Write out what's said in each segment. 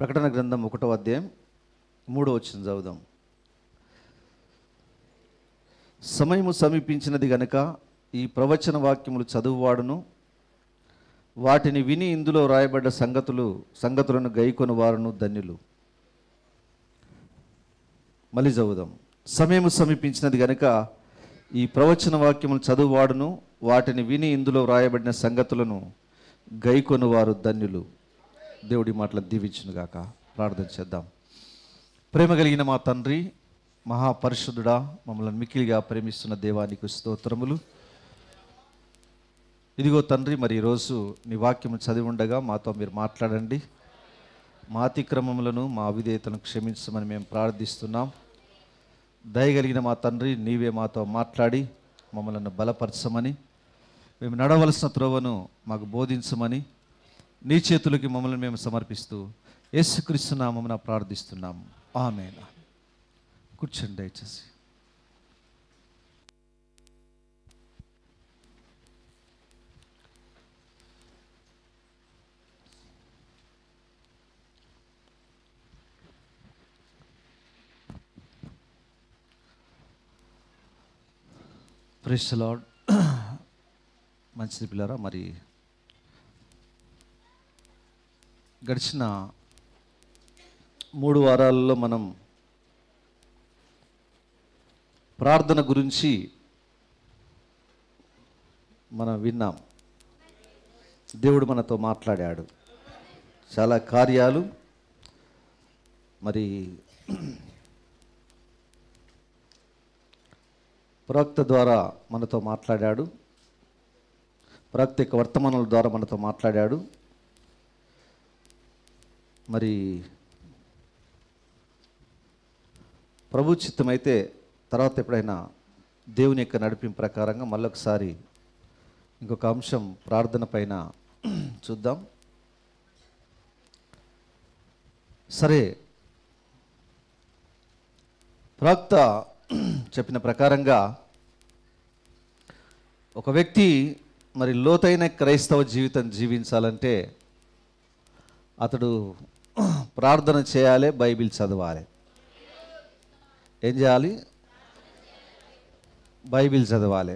ప్రకటన గ్రంథం 1వ అధ్యాయం 3వ వచనం చదువుదాం. సమయము సమీపించినది గనుక ఈ ప్రవచన వాక్యములు చదువువాడును వాటిని విని ఇందులో రాయబడ్డ సంగతులను గైకొని వారును ధన్యులు. మళ్ళీ చదువుదాం. సమయము సమీపించినది గనుక ఈ ప్రవచన వాక్యములు చదువువాడును వాటిని విని ఇందులో రాయబడిన సంగతులను గైకొని వారు ధన్యులు. దేవుడి మాటలను దీవించునుగాక. ప్రార్థన చేద్దాం. ప్రేమ కలిగిన మా తండ్రి, మహాపరిశుద్ధుడా, మమ్మల్ని మిక్కిలిగా ప్రేమిస్తున్న దేవానికి స్తోత్రములు. ఇదిగో తండ్రి, మరి ఈరోజు నీ వాక్యము చదివి ఉండగా మాతో మీరు మాట్లాడండి. మా అతిక్రమములను మా అవిధేయతను క్షమించమని మేము ప్రార్థిస్తున్నాం. దయగలిగిన మా తండ్రి, నీవే మాతో మాట్లాడి మమ్మల్ని బలపరచమని, మేము నడవలసిన త్రోవను మాకు బోధించమని నీ చేతులకి మమ్మల్ని మేము సమర్పిస్తూ యేసుక్రీస్తు నామమున ప్రార్థిస్తున్నాము. ఆమేన్. కూర్చోండి దయచేసి. Praise the Lord. మంచిది పిల్లరా. మరి గడిచిన 3 వారాలలో మనం ప్రార్థన గురించి మనం విన్నాం. దేవుడు మనతో మాట్లాడాడు. చాలా కార్యాలు మరి ప్రవక్త ద్వారా మనతో మాట్లాడాడు. ప్రవక్త యొక్క వర్తమానాల ద్వారా మనతో మాట్లాడాడు. మరి ప్రభు చిత్తమైతే తర్వాత ఎప్పుడైనా దేవుని యొక్క నడిపింపు ప్రకారంగా మళ్ళొకసారి ఇంకొక అంశం ప్రార్థన పైన చూద్దాం. సరే, ప్రవక్త చెప్పిన ప్రకారంగా ఒక వ్యక్తి మరి లోతైన క్రైస్తవ జీవితం జీవించాలంటే అతడు ప్రార్థన చేయాలి, బైబిల్ చదవాలి. ఏం చేయాలి? బైబిల్ చదవాలి.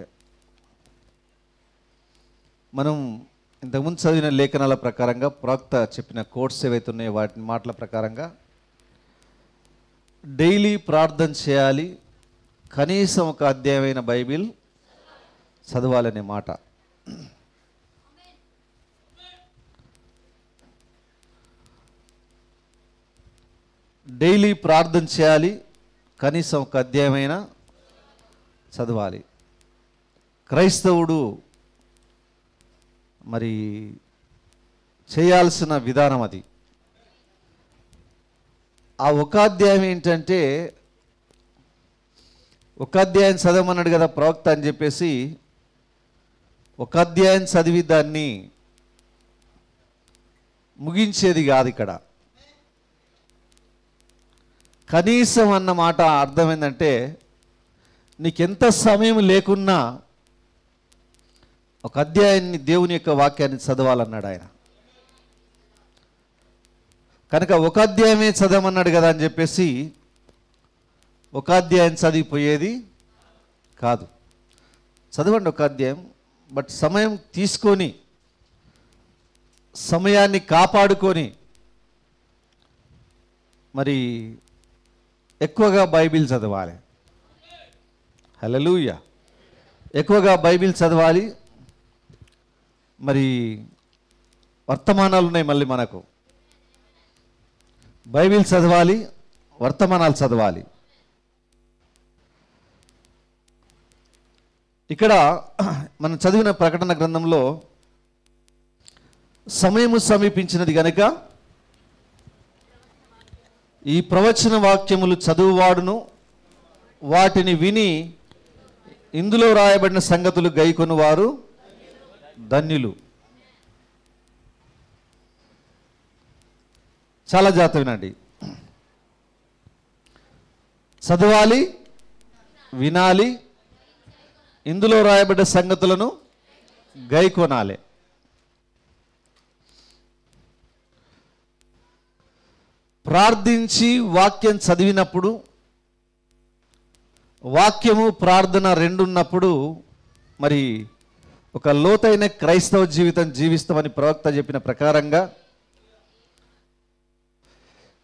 మనం ఇంతకుముందు చదివిన లేఖనాల ప్రకారంగా ప్రవక్త చెప్పిన కోట్స్ ఏవైతే ఉన్నాయో వాటి మాటల ప్రకారంగా డైలీ ప్రార్థన చేయాలి, కనీసం ఒక అధ్యాయమైన బైబిల్ చదవాలనే మాట. డైలీ ప్రార్థన చేయాలి, కనీసం ఒక అధ్యాయమైనా చదవాలి. క్రైస్తవుడు మరి చేయాల్సిన విధానం అది. ఆ ఒక అధ్యాయం ఏంటంటే, ఒక అధ్యాయం చదవమన్నాడు కదా ప్రవక్త అని చెప్పేసి ఒక అధ్యాయం చదివి దాన్ని ముగించేది కాదు. ఇక్కడ కనీసం అన్న మాట అర్థమైందంటే, నీకెంత సమయం లేకున్నా ఒక అధ్యాయాన్ని, దేవుని యొక్క వాక్యాన్ని చదవాలన్నాడు ఆయన. కనుక ఒక అధ్యాయమే చదవమన్నాడు కదా అని చెప్పేసి ఒక అధ్యాయం చదివిపోయేది కాదు. చదవండి ఒక అధ్యాయం, బట్ సమయం తీసుకొని, సమయాన్ని కాపాడుకొని మరి ఎక్కువగా బైబిల్ చదవాలి. హల్లెలూయా. ఎక్కువగా బైబిల్ చదవాలి. మరి వర్తమానాలు ఉన్నాయి, మళ్ళీ మనకు బైబిల్ చదవాలి, వర్తమానాలు చదవాలి. ఇక్కడ మనం చదివిన ప్రకటన గ్రంథంలో సమయము సమీపించినది గనుక ఈ ప్రవచన వాక్యములు చదువువాడును వాటిని విని ఇందులో రాయబడిన సంగతులు గైకొని వారు ధన్యులు. చాలా జాగ్రత్త వినండి. చదవాలి, వినాలి, ఇందులో రాయబడ్డ సంగతులను గైకొనాలి. ప్రార్థించి వాక్యం చదివినప్పుడు, వాక్యము ప్రార్థన రెండున్నప్పుడు మరి ఒక లోతైన క్రైస్తవ జీవితం జీవిస్తామని ప్రవక్త చెప్పిన ప్రకారంగా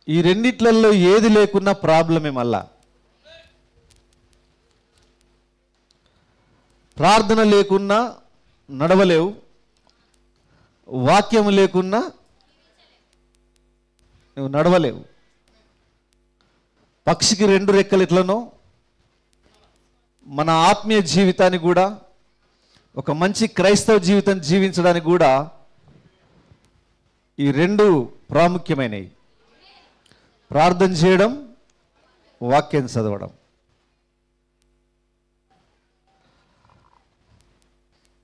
ఈ రెండిట్లలో ఏది లేకున్నా ప్రాబ్లమే. మళ్ళా ప్రార్థన లేకున్నా నడవలేవు, వాక్యము లేకున్నా నువ్వు నడవలేవు. పక్షికి రెండు రెక్కలు ఎట్లనో మన ఆత్మీయ జీవితాన్ని కూడా, ఒక మంచి క్రైస్తవ జీవితం జీవించడానికి కూడా ఈ రెండు ప్రాముఖ్యమైనవి: ప్రార్థన చేయడం, వాక్యం చదవడం.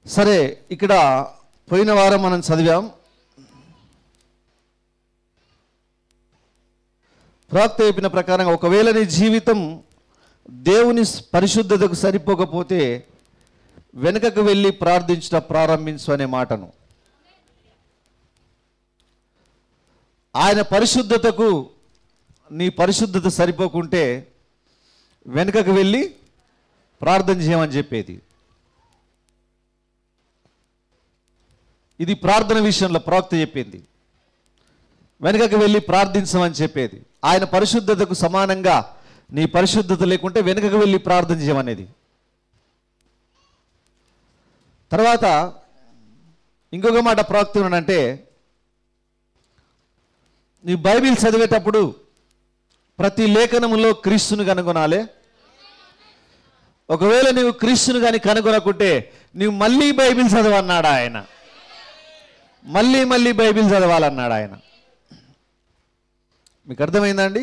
సరే, ఇక్కడ పోయిన వారం మనం చదివాం, ప్రవక్త చెప్పిన ప్రకారంగా ఒకవేళ నీ జీవితం దేవుని పరిశుద్ధతకు సరిపోకపోతే వెనుకకు వెళ్ళి ప్రార్థించట ప్రారంభించు అనే మాటను, ఆయన పరిశుద్ధతకు నీ పరిశుద్ధత సరిపోకుంటే వెనుకకు వెళ్ళి ప్రార్థన చేయమని చెప్పేది. ఇది ప్రార్థన విషయంలో ప్రవక్త చెప్పింది. వెనుకకు వెళ్ళి ప్రార్థించమని చెప్పేది. ఆయన పరిశుద్ధతకు సమానంగా నీ పరిశుద్ధత లేకుంటే వెనుకకు వెళ్ళి ప్రార్థన చేయమనేది. తర్వాత ఇంకొక మాట ప్రవక్త ఏమనంటే, నీ బైబిల్ చదివేటప్పుడు ప్రతి లేఖనములో క్రీస్తుని కనుగొనాలి. ఒకవేళ నీవు క్రీస్తుని కానీ కనుగొనకుంటే నీవు మళ్ళీ బైబిల్ చదవన్నాడు ఆయన. మళ్ళీ బైబిల్ చదవాలన్నాడు ఆయన. మీకు అర్థమైందండి?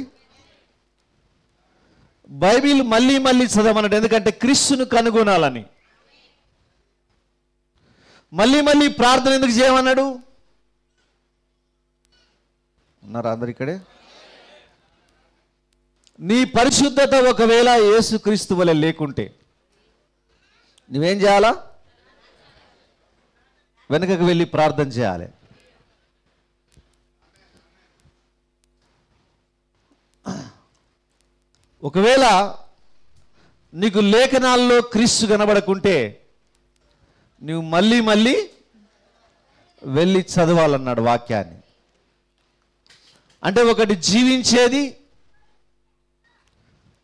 బైబిల్ మళ్ళీ చదవమన్నాడు. ఎందుకంటే క్రీస్తుని కనుగొనాలని. మళ్ళీ ప్రార్థన ఎందుకు చేయమన్నాడు? ఉన్నారా అందరు ఇక్కడే? నీ పరిశుద్ధత ఒకవేళ యేసుక్రీస్తు వలె లేకుంటే నువ్వేం చేయాలా? వెనుకకు వెళ్ళి ప్రార్థన చేయాలి. ఒకవేళ నీకు లేఖనాల్లో క్రీస్తు కనబడకుంటే నువ్వు మళ్ళీ వెళ్ళి చదవాలన్నాడు వాక్యాన్ని. అంటే ఒకటి జీవించేది,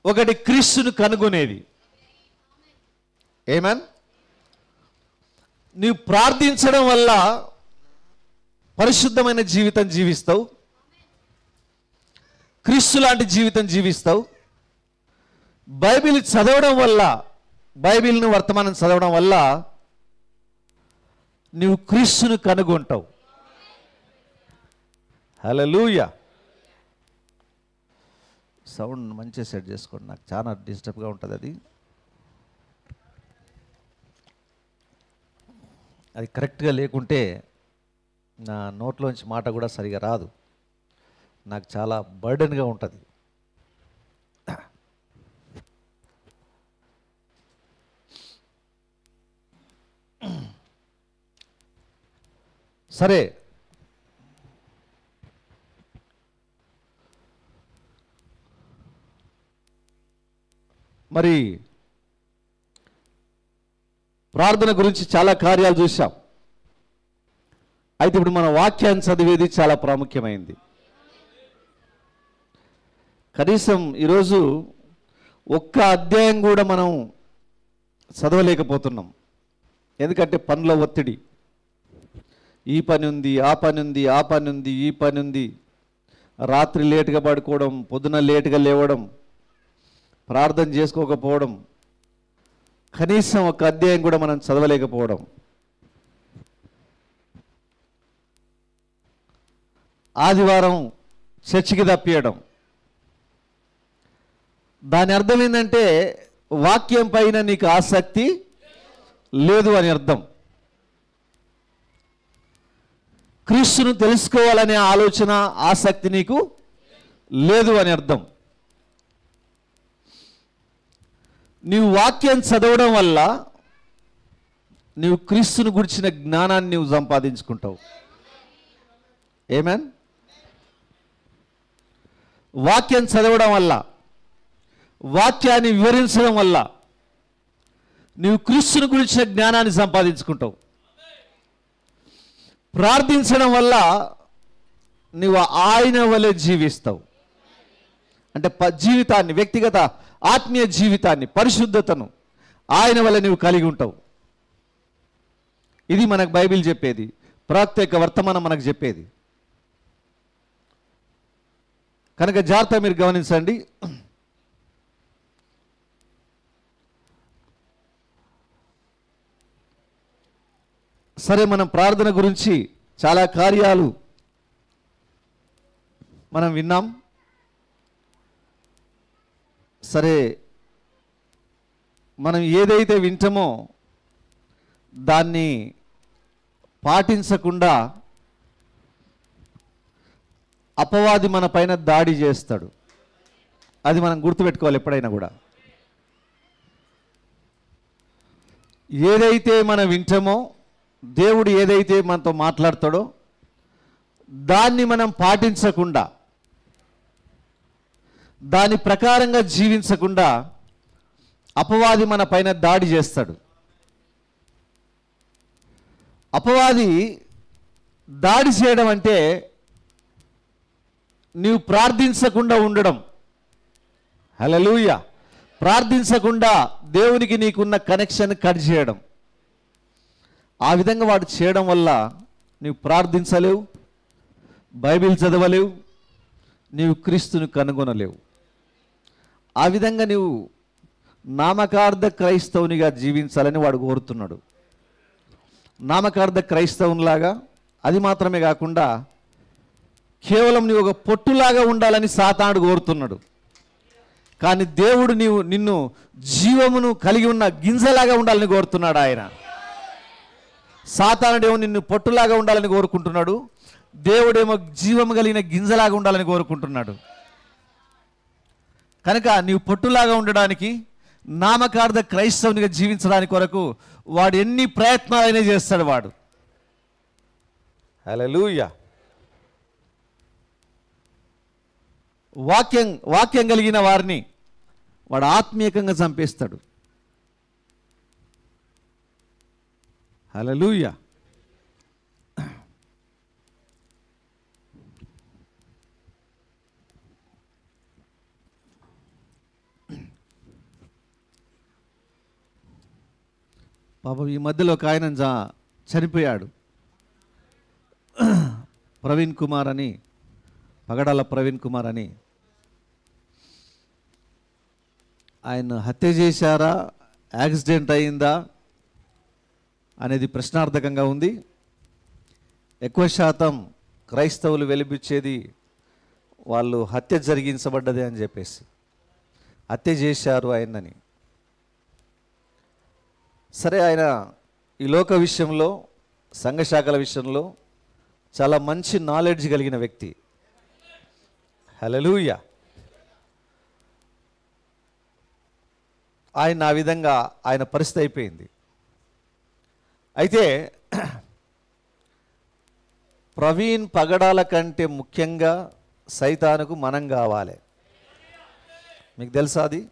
ఒకటి క్రీస్తును కనుగొనేది. ఏమన్? నీవు ప్రార్థించడం వల్ల పరిశుద్ధమైన జీవితం జీవిస్తావు, క్రీస్తు లాంటి జీవితం జీవిస్తావు. బైబిల్ చదవడం వల్ల, బైబిల్ను వర్తమానం చదవడం వల్ల నీవు క్రీస్తును కనుగొంటావు. హల్లెలూయా. సౌండ్ మంచిగా సెట్ చేసుకోండి, నాకు చాలా డిస్టర్బ్గా ఉంటుంది. అది కరెక్ట్గా లేకుంటే నా నోట్లోంచి మాట కూడా సరిగా రాదు. నాకు చాలా బర్డెన్గా ఉంటుంది. సరే, మరి ప్రార్థన గురించి చాలా కార్యాలు చూసాం. అయితే ఇప్పుడు మన వాక్యాన్ని చదివేది చాలా ప్రాముఖ్యమైంది. కనీసం ఈరోజు ఒక్క అధ్యాయం కూడా మనం చదవలేకపోతున్నాం. ఎందుకంటే పనుల ఒత్తిడి, ఈ పని ఉంది, ఆ పని ఉంది, ఆ పని ఉంది, ఈ పని ఉంది, రాత్రి లేటుగా పడుకోవడం, పొద్దున లేటుగా లేవడం, ప్రార్థన చేసుకోకపోవడం, కనీసం ఒక అధ్యాయం కూడా మనం చదవలేకపోవడం. ఆదివారం చర్చికి తప్పియడం. దాని అర్థం ఏంటంటే వాక్యం పైన నీకు ఆసక్తి లేదు అని అర్థం. క్రీస్తును తెలుసుకోవాలనే ఆలోచన, ఆసక్తి నీకు లేదు అని అర్థం. నీవు వాక్యం చదవడం వల్ల నీవు క్రీస్తును గురించిన జ్ఞానాన్ని నీవు సంపాదించుకుంటావు. ఆమేన్. వాక్యం చదవడం వల్ల, వాక్యాన్ని వివరించడం వల్ల నీవు క్రీస్తుని గురించిన జ్ఞానాన్ని సంపాదించుకుంటావు. ప్రార్థించడం వల్ల నీవు ఆయన వలె జీవిస్తావు. అంటే జీవితాన్ని, వ్యక్తిగత ఆత్మీయ జీవితాన్ని, పరిశుద్ధతను ఆయన వల్ల నీవు కలిగి ఉంటావు. ఇది మనకు బైబిల్ చెప్పేది, ప్రవక్త యొక్క వర్తమానం మనకు చెప్పేది. కనుక జాగ్రత్త మీరు గమనించండి. సరే, మనం ప్రార్థన గురించి చాలా కార్యాలు మనం విన్నాం. సరే, మనం ఏదైతే వింటామో దాన్ని పాటించకుండా అపవాది మన పైన దాడి చేస్తాడు. అది మనం గుర్తుపెట్టుకోవాలి ఎప్పుడైనా కూడా. ఏదైతే మనం వింటామో, దేవుడు ఏదైతే మనతో మాట్లాడతాడో దాన్ని మనం పాటించకుండా, దాని ప్రకారంగా జీవించకుండా అపవాది మన పైన దాడి చేస్తాడు. అపవాది దాడి చేయడం అంటే నీవు ప్రార్థించకుండా ఉండడం. హల్లెలూయా. ప్రార్థించకుండా దేవునికి నీకున్న కనెక్షన్ కట్ చేయడం. ఆ విధంగా వాడు చేయడం వల్ల నీవు ప్రార్థించలేవు, బైబిల్ చదవలేవు, నీవు క్రీస్తుని కనుగొనలేవు. ఆ విధంగా నీవు నామకార్థ క్రైస్తవునిగా జీవించాలని వాడు కోరుతున్నాడు. నామకార్థ క్రైస్తవునిలాగా, అది మాత్రమే కాకుండా కేవలం నీవు ఒక పొట్టులాగా ఉండాలని సాతానుడు కోరుతున్నాడు. కానీ దేవుడు నిన్ను జీవమును కలిగి ఉన్న గింజలాగా ఉండాలని కోరుతున్నాడు ఆయన. సాతానుడేమో నిన్ను పొట్టులాగా ఉండాలని కోరుకుంటున్నాడు, దేవుడేమో జీవము కలిగిన గింజలాగా ఉండాలని కోరుకుంటున్నాడు. కనుక నీవు పొట్టులాగా ఉండడానికి, నామకార్థ క్రైస్తవునిగా జీవించడానికి కొరకు వాడు ఎన్ని ప్రయత్నాలైనా చేస్తాడు వాడు. హల్లెలూయా. వాక్యం కలిగిన వారిని వాడు ఆత్మీయంగా చంపేస్తాడు. హల్లెలూయా. పాపం ఈ మధ్యలో ఒక ఆయన చనిపోయాడు. ప్రవీణ్ కుమార్ అని, పగడాల ప్రవీణ్ కుమార్ అని. ఆయన హత్య చేశారా, యాక్సిడెంట్ అయిందా అనేది ప్రశ్నార్థకంగా ఉంది. ఎక్కువ శాతం క్రైస్తవులు వెలిబుచ్చేది వాళ్ళు హత్య జరిగించబడ్డది అని చెప్పేసి, హత్య చేశారు ఆయనని. సరే, ఆయన ఈ లోక విషయంలో, సంఘశాఖల విషయంలో చాలా మంచి నాలెడ్జ్ కలిగిన వ్యక్తి. హల్లెలూయా. ఆయన ఆ విధంగా ఆయన పరిస్థితి అయిపోయింది. అయితే ప్రవీణ్ పగడాల కంటే ముఖ్యంగా సైతానుకు మనం కావాలి. మీకు తెలుసా అది?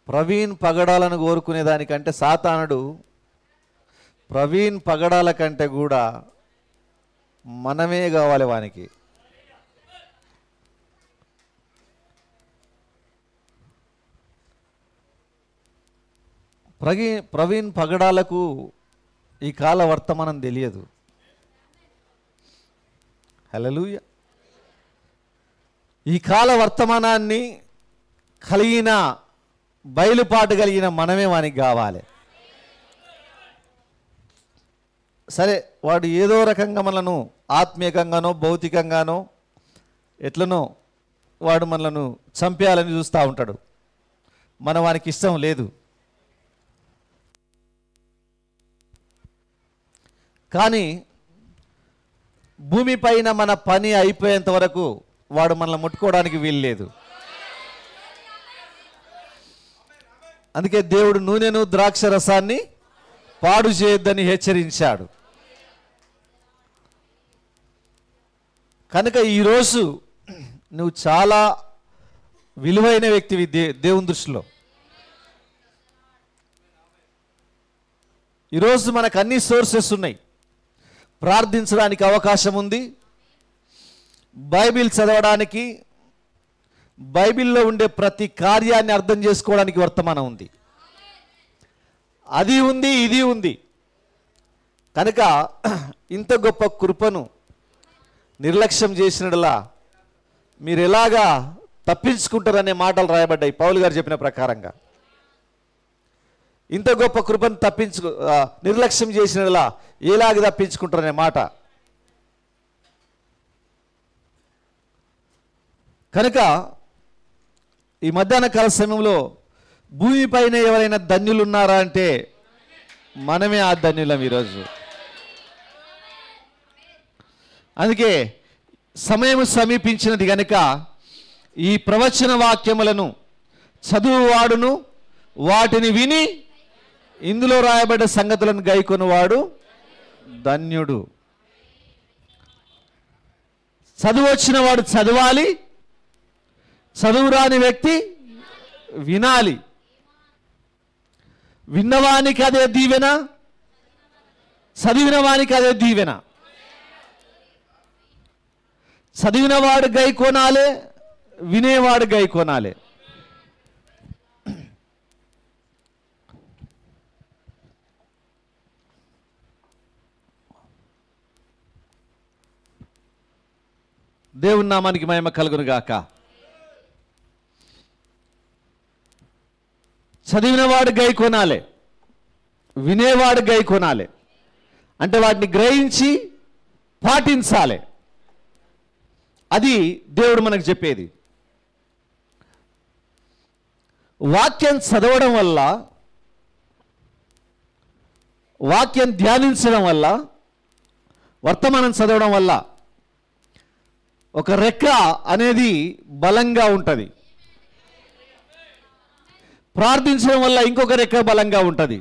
ప్రవీణ్ పగడాలను కోరుకునే దానికంటే సాతానుడు ప్రవీణ్ పగడాల కంటే కూడా మనమే కావాలి వానికి. ప్రవీణ్ పగడాలకు ఈ కాల వర్తమానం తెలియదు. హల్లెలూయా. ఈ కాల వర్తమానాన్ని కలిగిన, బయలుపాటు కలిగిన మనమే వానికి కావాలి. సరే, వాడు ఏదో రకంగా మనను ఆత్మీయంగానో భౌతికంగానో ఎట్లనో వాడు మనలను చంపేయాలని చూస్తూ ఉంటాడు. మన వానికి ఇష్టం లేదు. కానీ భూమిపైన మన పని అయిపోయేంత వరకు వాడు మనల్ని ముట్టుకోవడానికి వీల్లేదు. అందుకే దేవుడు నూనెను ద్రాక్ష రసాన్ని పాడు చేయొద్దని హెచ్చరించాడు. కనుక ఈరోజు నువ్వు చాలా విలువైన వ్యక్తివి దేవుని దృష్టిలో. ఈరోజు మనకు అన్ని సోర్సెస్ ఉన్నాయి, ప్రార్థించడానికి అవకాశం ఉంది, బైబిల్ చదవడానికి, బైబిల్లో ఉండే ప్రతి కార్యాన్ని అర్థం చేసుకోవడానికి వర్తమానం ఉంది, అది ఉంది, ఇది ఉంది. కనుక ఇంత గొప్ప కృపను నిర్లక్ష్యం చేసినట్లా మీరు ఎలాగా తప్పించుకుంటారనే మాటలు రాయబడ్డాయి పౌలు గారు చెప్పిన ప్రకారంగా. ఇంత గొప్ప కృపను నిర్లక్ష్యం చేసినట్లా ఎలాగ తప్పించుకుంటారనే మాట. కనుక ఈ మధ్యాహ్న కాల సమయంలో భూమిపైన ఎవరైనా ధన్యులు ఉన్నారా అంటే మనమే ఆ ధన్యులం ఈరోజు. అందుకే సమయం సమీపించినది కనుక ఈ ప్రవచన వాక్యములను చదువువాడును వాటిని విని ఇందులో రాయబడ్డ సంగతులను గైకొనువాడు ధన్యుడు. చదువు వచ్చిన వాడు చదవాలి, చదువు రాని వ్యక్తి వినాలి. విన్నవానికి అదే దీవెన, చదివిన వానికి అదే దీవెన. చదివినవాడు గై కొనాలి, వినేవాడు గై కొనాలి. దేవుని నామానికి మహిమ కలుగును గాక. చదివినవాడు గై కొనాలి, వినేవాడు గై కొనాలి. అంటే వాటిని గ్రహించి పాటించాలి. అది దేవుడు మనకు చెప్పేది. వాక్యం చదవడం వల్ల, వాక్యం ధ్యానించడం వల్ల, వర్తమానం చదవడం వల్ల ఒక రెక్క అనేది బలంగా ఉంటుంది. ప్రార్థించడం వల్ల ఇంకొక రెక్క బలంగా ఉంటుంది.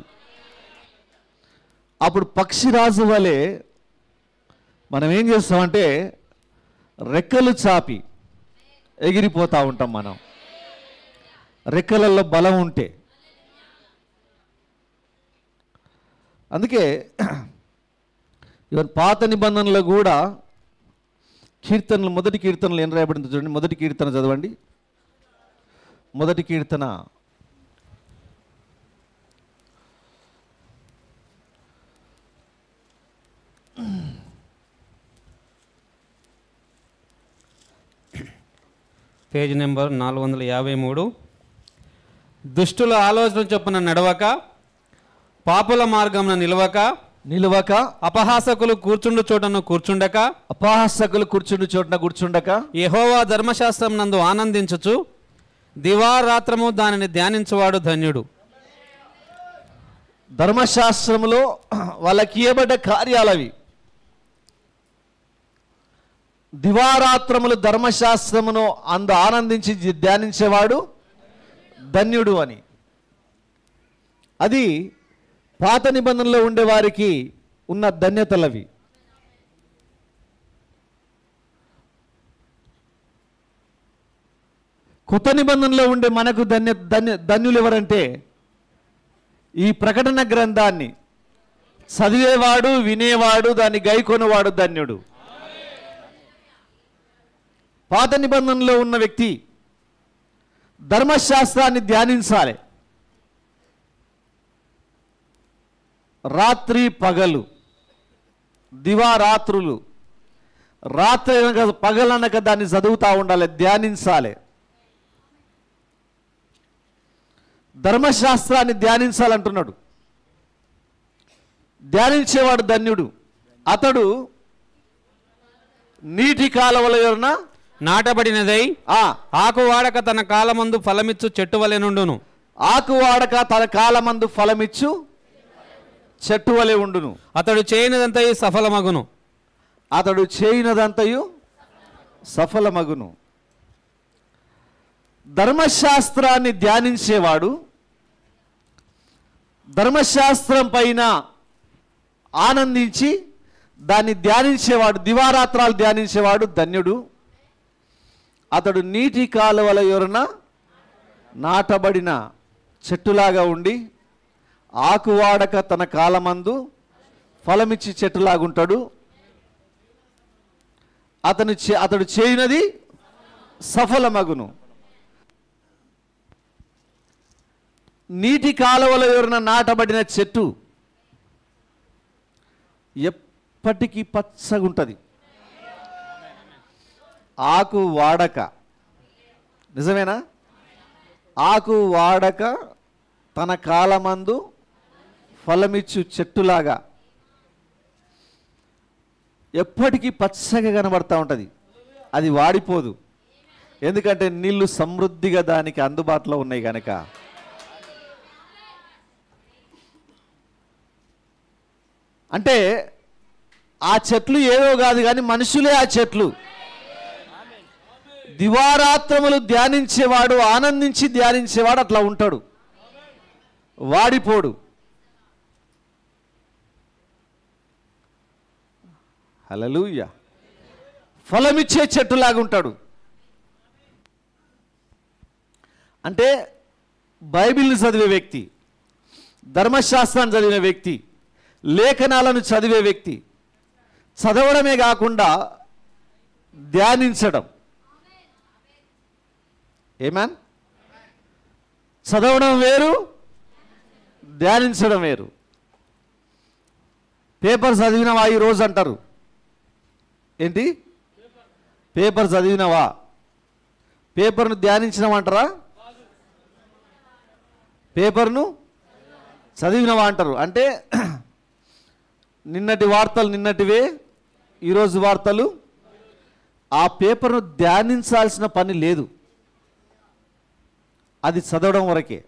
అప్పుడు పక్షిరాజు వలె మనం ఏం చేస్తామంటే రెక్కలు చాపి ఎగిరిపోతూ ఉంటాం. మనం రెక్కలలో బలం ఉంటే. అందుకే పాత నిబంధనలో కూడా కీర్తనలు, మొదటి కీర్తనలు ఏం రాయబడింది చూడండి. మొదటి కీర్తన చదవండి. మొదటి కీర్తన 453. దుష్టుల ఆలోచన చొప్పున నడవక, పాపుల మార్గమున నిలవక, అపహాసకులు కూర్చుండు చోటను కూర్చుండక, యెహోవా ధర్మశాస్త్రం నందు ఆనందించుచు దివారాత్రము దానిని ధ్యానించువాడు ధన్యుడు. ధర్మశాస్త్రములో వాళ్ళకి ఇవ్వబడ్డ కార్యాలవి. దివారాత్రములు ధర్మశాస్త్రమును ఆనందించి ధ్యానించేవాడు ధన్యుడు అని. అది పాత నిబంధనలో ఉండేవారికి ఉన్న ధన్యతలవి. కొత్త నిబంధనలో ఉండే మనకు ధన్యులు ఎవరంటే ఈ ప్రకటన గ్రంథాన్ని చదివేవాడు, వినేవాడు, దాన్ని గైకొనేవాడు ధన్యుడు. పాత నిబంధనలో ఉన్న వ్యక్తి ధర్మశాస్త్రాన్ని ధ్యానించాలి. రాత్రి పగలు, దివారాత్రులు, రాత్రి అనక పగలనక దాన్ని చదువుతూ ఉండాలి, ధ్యానించాలి. ధర్మశాస్త్రాన్ని ధ్యానించాలంటున్నాడు. ధ్యానించేవాడు ధన్యుడు. అతడు నీటి కాలవల యొరన నాటబడినదై ఆకు వాడక తన కాలమందు ఫలమిచ్చు చెట్టు వలె నుండును. ఆకు వాడక తన కాలమందు ఫలమిచ్చు చెట్టు వలె ఉండును. అతడు చేయనిదంతయు సఫలమగును. ధర్మశాస్త్రాన్ని ధ్యానించేవాడు ధర్మశాస్త్రం పైన ఆనందించి దాన్ని ధ్యానించేవాడు, దివారాత్రాలు ధ్యానించేవాడు ధన్యుడు. అతడు నీటి కాలువల యొరన నాటబడిన చెట్టులాగా ఉండి ఆకువాడక తన కాలమందు ఫలమిచ్చి చెట్టులాగుంటాడు. అతడు చేయనది సఫలమగును. నీటి కాలువల యొరన నాటబడిన చెట్టు ఎప్పటికీ పచ్చగుంటుంది, ఆకు వాడక. నిజమేనా? ఆకు వాడక తన కాలమందు ఫలమిచ్చు చెట్టులాగా ఎప్పటికీ పచ్చగా కనబడతా ఉంటుంది. అది వాడిపోదు, ఎందుకంటే నీళ్లు సమృద్ధిగా దానికి అందుబాటులో ఉన్నాయి కనుక. అంటే ఆ చెట్లు ఏదో కాదు కానీ మనుషులే ఆ చెట్లు. దివారాత్రములు ధ్యానించేవాడు, ఆనందించి ధ్యానించేవాడు అట్లా ఉంటాడు, వాడిపోడు. హల్లెలూయా. ఫలమిచ్చే చెట్టులాగా ఉంటాడు. అంటే బైబిల్ని చదివే వ్యక్తి, ధర్మశాస్త్రాన్ని చదివిన వ్యక్తి, లేఖనాలను చదివే వ్యక్తి, చదవడమే కాకుండా ధ్యానించడం. ఏమన్? చదవడం వేరు, ధ్యానించడం వేరు. పేపర్ చదివినవా ఈరోజు అంటారు. ఏంటి? పేపర్ చదివినవా? పేపర్ను ధ్యానించినవంటారా? పేపర్ను చదివినవా అంటారు. అంటే నిన్నటి వార్తలు నిన్నటివే, ఈరోజు వార్తలు. ఆ పేపర్ను ధ్యానించాల్సిన పని లేదు, అది చదవడం వరకే.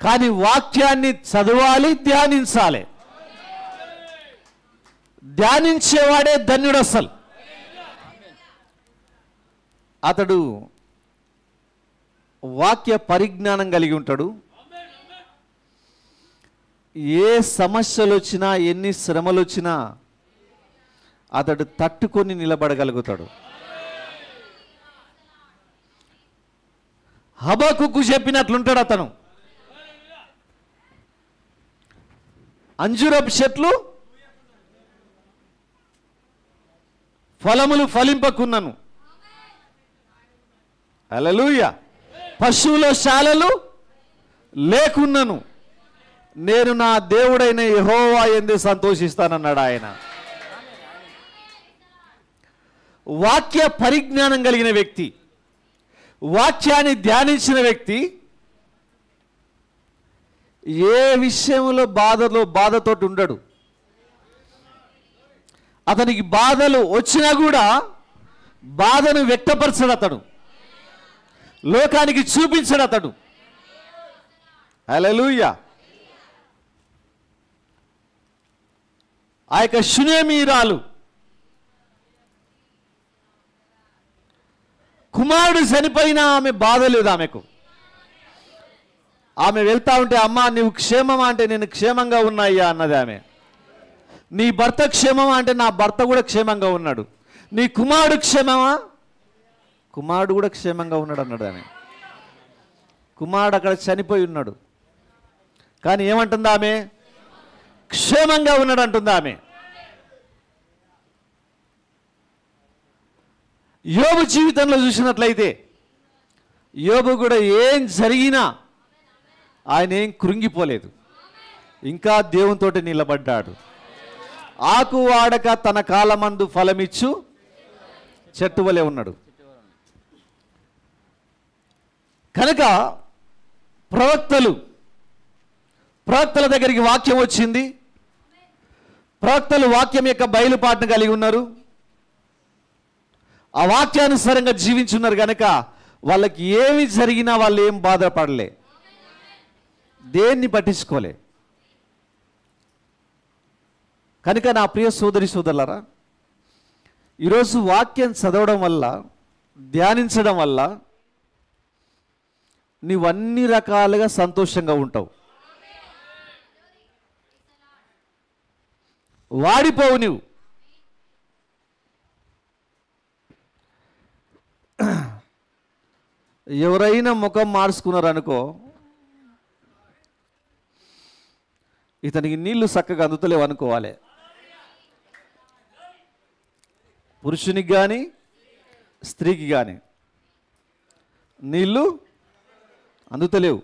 కానీ వాక్యాన్ని చదవాలి, ధ్యానించాలి. ధ్యానించేవాడే ధన్యుడు. అసలు అతడు వాక్య పరిజ్ఞానం కలిగి ఉంటాడు. ఏ సమస్యలు వచ్చినా, ఎన్ని శ్రమలు వచ్చినా అతడు తట్టుకొని నిలబడగలుగుతాడు. హబక్కుకు చెప్పినట్లుంటాడు అతను. అంజూరపు చెట్లు ఫలములు ఫలింపకున్నను, హల్లెలూయా, పశువుల శాలలు లేకున్నను, నేను నా దేవుడైన యెహోవా యందు సంతోషిస్తానన్నాడు ఆయన. వాక్య పరిజ్ఞానం కలిగిన వ్యక్తి, వాక్యాన్ని ధ్యానించిన వ్యక్తి ఏ విషయంలో బాధతోటి ఉండడు. అతనికి బాధలు వచ్చినా కూడా బాధను వ్యక్తపరచడు అతడు, లోకానికి చూపించడు అతడు. హల్లెలూయా. ఆ యొక్క షునేమీరాలు కుమారుడు చనిపోయినా ఆమె బాధ లేదు ఆమెకు. ఆమె వెళ్తా ఉంటే, అమ్మా నీవు క్షేమమా అంటే నేను క్షేమంగా ఉన్నాయ్యా అన్నది ఆమె. నీ భర్త క్షేమమా అంటే నా భర్త కూడా క్షేమంగా ఉన్నాడు. నీ కుమారుడు క్షేమమా? కుమారుడు కూడా క్షేమంగా ఉన్నాడు అన్నాడు ఆమె. కుమారుడు అక్కడ చనిపోయి ఉన్నాడు, కానీ ఏమంటుంది ఆమె? క్షేమంగా ఉన్నాడు అంటుంది ఆమె. యోబు జీవితంలో చూసినట్లయితే, యోబు కూడా ఏం జరిగినా ఆయన ఏం కృంగిపోలేదు, ఇంకా దేవునితోటి నిలబడ్డాడు. ఆకు వాడక తన కాలమందు ఫలమిచ్చు చెట్టు వలె ఉన్నాడు. కనుక ప్రవక్తల దగ్గరికి వాక్యం వచ్చింది. ప్రవక్తలు వాక్యం యొక్క బయలుపాటును కలిగి ఉన్నారు. ఆ వాక్యానుసారంగా జీవించున్నారు కనుక వాళ్ళకి ఏమి జరిగినా వాళ్ళు ఏం బాధపడలే, దేన్ని పట్టించుకోలే. కనుక నా ప్రియ సోదరి సోదరులారా, ఈరోజు వాక్యం చదవడం వల్ల, ధ్యానించడం వల్ల నీవు అన్ని రకాలుగా సంతోషంగా ఉంటావు. వాడిపోవు నువ్వు. ఎవరైనా ముఖం మార్చుకున్నారనుకో, ఇతనికి నీళ్లు చక్కగా అందుతలేవు అనుకోవాలి. పురుషునికి కానీ స్త్రీకి కానీ నీళ్లు అందుతలేవు.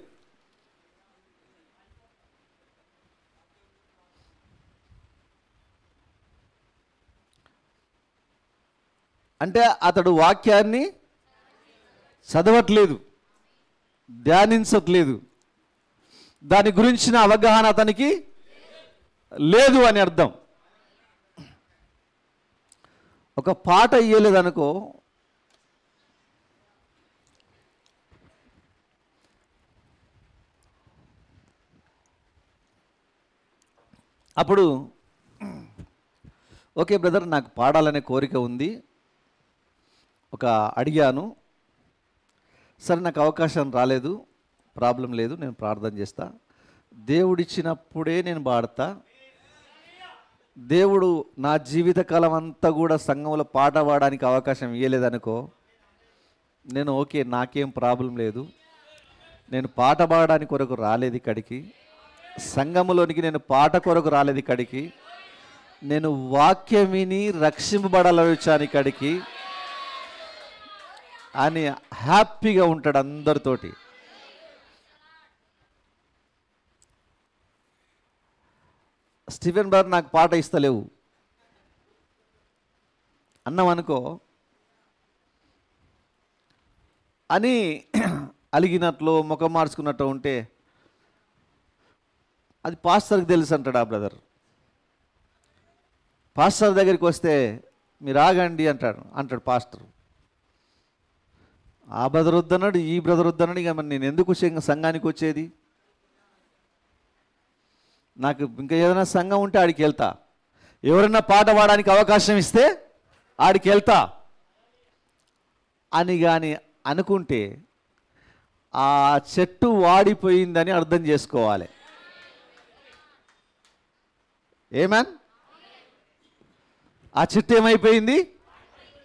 అంటే అతడు వాక్యాన్ని చదవట్లేదు, ధ్యానించట్లేదు, దాని గురించిన అవగాహన అతనికి లేదు అని అర్థం. ఒక పాట ఇయ్యలేదనుకో, అప్పుడు ఓకే బ్రదర్, నాకు పాడాలనే కోరిక ఉంది, ఒక అడిగాను, సరే నాకు అవకాశం రాలేదు, ప్రాబ్లం లేదు, నేను ప్రార్థన చేస్తా, దేవుడిచ్చినప్పుడే నేను పాడతా. దేవుడు నా జీవితకాలం అంతా కూడా సంఘంలో పాట పాడడానికి అవకాశం ఇవ్వలేదనుకో, నేను ఓకే, నాకేం ప్రాబ్లం లేదు, నేను పాట పాడడానికి కొరకు రాలేదు ఇక్కడికి, సంఘములోనికి నేను పాట కొరకు రాలేదు ఇక్కడికి, నేను వాక్యం విని రక్షింపబడాలని వచ్చాను ఇక్కడికి అని హ్యాపీగా ఉంటాడు అందరితోటి. స్టీఫెన్ బ్రదర్ నాకు పాట ఇస్తలేవు అన్నాం అనుకో అని అలిగినట్లు ముఖం మార్చుకున్నట్టు ఉంటే అది పాస్టర్కి తెలుసు అంటాడు ఆ బ్రదర్. పాస్టర్ దగ్గరికి వస్తే మీరు ఆగండి అంటాడు పాస్టర్. ఆ బ్రదర్ వద్దన్నాడు, ఈ బ్రదర్ వద్దన్నాడు, ఇక మరి నేను ఎందుకు సంఘానికి వచ్చేది? నాకు ఇంకా ఏదైనా సంఘం ఉంటే ఆడికి వెళ్తా, ఎవరైనా పాట పాడడానికి అవకాశం ఇస్తే ఆడికి వెళ్తా అని కానీ అనుకుంటే ఆ చెట్టు వాడిపోయిందని అర్థం చేసుకోవాలి. ఏమన్? ఆ చెట్టు ఏమైపోయింది?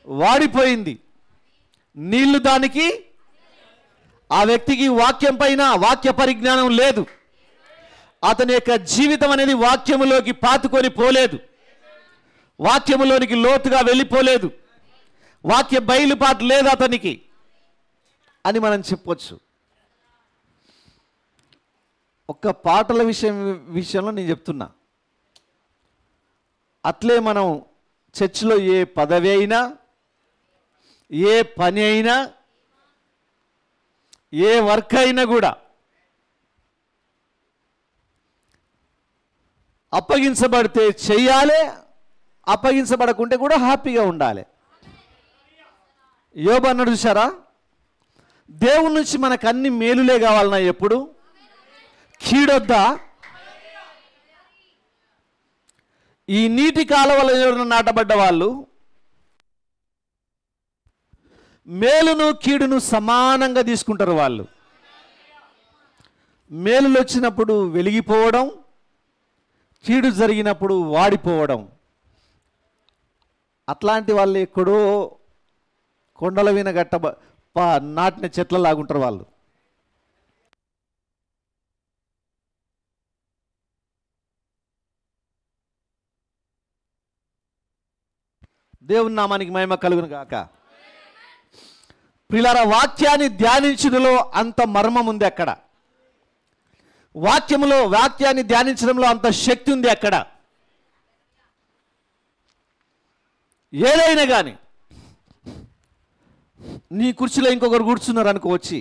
వాడిపోయింది. నీళ్లు దానికి, ఆ వ్యక్తికి వాక్యం పైన వాక్య పరిజ్ఞానం లేదు, అతని యొక్క జీవితం అనేది వాక్యములోకి పాతుకొని పోలేదు, వాక్యములోనికి లోతుగా వెళ్ళిపోలేదు, వాక్య బయలుపాటు లేదు అతనికి అని మనం చెప్పొచ్చు. ఒక్క పాటల విషయంలో నేను చెప్తున్నా. అట్లే మనం చర్చిలో ఏ పదవి అయినా, ఏ పని అయినా, ఏ వర్క్ అయినా కూడా అప్పగించబడితే చెయ్యాలి, అప్పగించబడకుంటే కూడా హ్యాపీగా ఉండాలి. యోబు అన్నాడు చూసారా, దేవుని నుంచి మనకు అన్ని మేలులే కావాలన్నా, ఎప్పుడు కీడొద్దా? ఈ నీటి కాలువలో ఎవరైనా నాటబడ్డ వాళ్ళు మేలును కీడును సమానంగా తీసుకుంటారు. వాళ్ళు మేలులు వచ్చినప్పుడు వెలిగిపోవడం, కీడు జరిగినప్పుడు వాడిపోవడం. అట్లాంటి వాళ్ళు ఎక్కడో కొండల వీన నాటిన చెట్ల లాగుంటారు వాళ్ళు. దేవుని నామానికి మహిమ కలుగును గాక. ప్రియులారా, వాక్యాన్ని ధ్యానించడంలో అంత మర్మం ఉంది అక్కడ, వాక్యాన్ని ధ్యానించడంలో అంత శక్తి ఉంది అక్కడ. ఏదైనా కానీ నీ కుర్చీలో ఇంకొకరు కూర్చున్నారు అనుకో, వచ్చి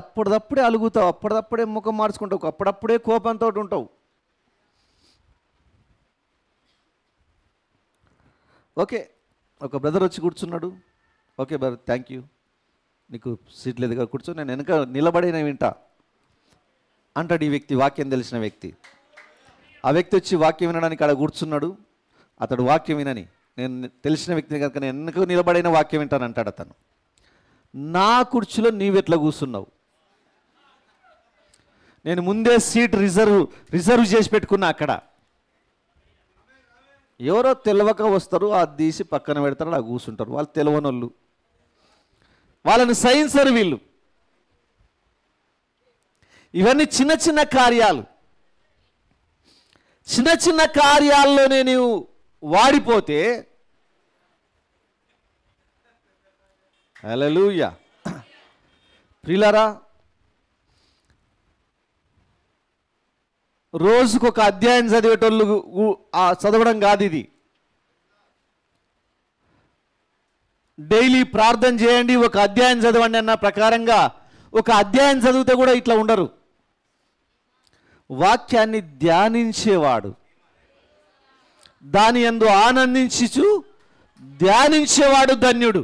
అప్పటిదప్పుడే అలుగుతావు, అప్పటిదప్పుడే ముఖం మార్చుకుంటావు, అప్పుడప్పుడే కోపంతో ఉంటావు. ఓకే, ఒక బ్రదర్ వచ్చి కూర్చున్నాడు, ఓకే బ్రదర్ థ్యాంక్ యూ, నీకు సీట్ లేదు కదా కూర్చో, నేను వెనక నిలబడిన వింటా అంటాడు ఈ వ్యక్తి, వాక్యం తెలిసిన వ్యక్తి. ఆ వ్యక్తి వచ్చి వాక్యం వినడానికి అక్కడ కూర్చున్నాడు, అతడు వాక్యం వినని, నేను తెలిసిన వ్యక్తిని కనుక నేను వెనక నిలబడిన వాక్యం వింటాను అంటాడు అతను. నా కుర్చీలో నీవెట్లా కూర్చున్నావు? నేను ముందే సీట్ రిజర్వ్ చేసి పెట్టుకున్నా అక్కడ. ఎవరో తెలియక వస్తారు, అది తీసి పక్కన పెడతారు, అలా కూర్చుంటారు. వాళ్ళు తెలియనోళ్ళు, వాళ్ళని సహించరు వీళ్ళు. ఇవన్నీ చిన్న చిన్న కార్యాలు. చిన్న చిన్న కార్యాల్లోనే నీవు వాడిపోతే, హల్లెలూయా ప్రియులారా, రోజుకొక అధ్యాయం చదివేటోళ్ళు చదవడం కాదు ఇది. డైలీ ప్రార్థన చేయండి, ఒక అధ్యాయం చదవండి అన్న ప్రకారంగా ఒక అధ్యాయం చదివితే కూడా ఇట్లా ఉండరు. వాక్యాన్ని ధ్యానించేవాడు, దాని యందు ఆనందించుచు ధ్యానించేవాడు ధన్యుడు.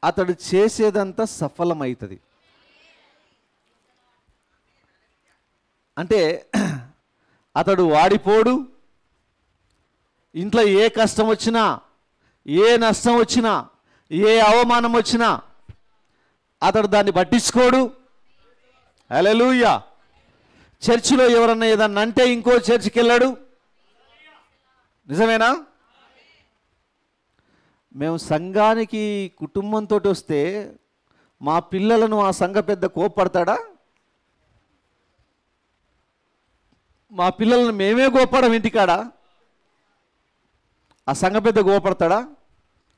అతడు చేసేదంతా సఫలమవుతుంది. అంటే అతడు వాడిపోడు. ఇంట్లో ఏ కష్టం వచ్చినా, ఏ నష్టం వచ్చినా, ఏ అవమానం వచ్చినా అతడు దాన్ని పట్టించుకోడు. హల్లెలూయా. చర్చిలో ఎవరన్నా ఏదన్నా అంటే ఇంకో చర్చికి వెళ్ళాడు. నిజమేనా? మేము సంఘానికి కుటుంబంతో వస్తే మా పిల్లలను ఆ సంఘ పెద్ద కోప్పడతాడా? మా పిల్లలను మేమే కోప్పడం ఇంటికాడ, ఆ సంఘ పెద్ద కోపడతాడా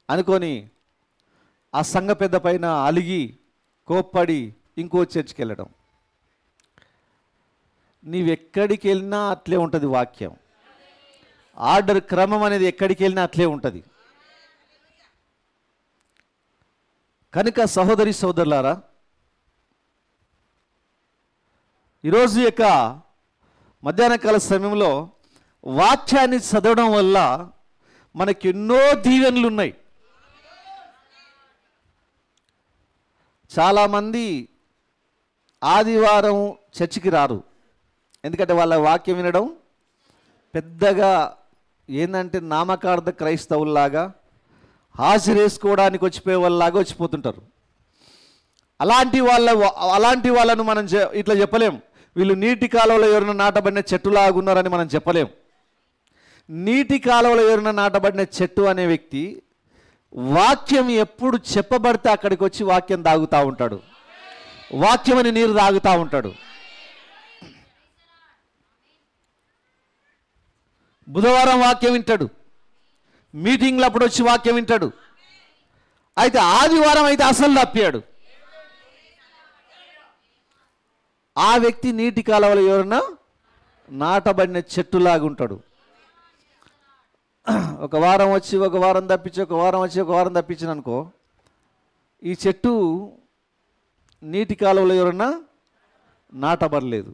అనుకొని ఆ సంఘ పెద్ద పైన అలిగి కోప్పడి ఇంకో చర్చికి వెళ్ళడం. నీవెక్కడికి వెళ్ళినా అట్లే ఉంటుంది వాక్యం. ఆర్డర్ క్రమం అనేది ఎక్కడికి వెళ్ళినా అట్లే ఉంటుంది. కనుక సహోదరి సోదరులారా, ఈరోజు యొక్క మధ్యాహ్న కాల సమయంలో వాక్యాన్ని చదవడం వల్ల మనకి ఎన్నో దీవెనలు ఉన్నాయి. చాలామంది ఆదివారం చర్చికి రారు, ఎందుకంటే వాళ్ళ వాక్యం వినడం పెద్దగా ఏంటంటే నామకార్థ క్రైస్తవుల్లాగా హాజరేసుకోవడానికి వచ్చిపోయే వాళ్ళలాగా వచ్చిపోతుంటారు. అలాంటి వాళ్ళను మనం ఇట్లా చెప్పలేం, వీళ్ళు నీటి కాలువలో ఎవరైనా నాటబడిన చెట్టులాగా ఉన్నారని మనం చెప్పలేం. నీటి కాలువలో ఎవరైనా నాటబడిన చెట్టు అనే వ్యక్తి వాక్యం ఎప్పుడు చెప్పబడితే అక్కడికి వచ్చి వాక్యం తాగుతూ ఉంటాడు, వాక్యం అని నీరు తాగుతూ ఉంటాడు. బుధవారం వాక్యం వింటాడు, మీటింగ్లు అప్పుడు వచ్చి వాక్యం వింటాడు. అయితే ఆదివారం అయితే అసలు తప్పాడు. ఆ వ్యక్తి నీటి కాలువలో ఎవరన్నా నాటబడిన చెట్టులాగా ఉంటాడు. ఒక వారం వచ్చి ఒక వారం తప్పించి, ఒక వారం వచ్చి ఒక వారం తప్పించిన అనుకో, ఈ చెట్టు నీటి కాలువలో ఎవరన్నా నాటబడలేదు.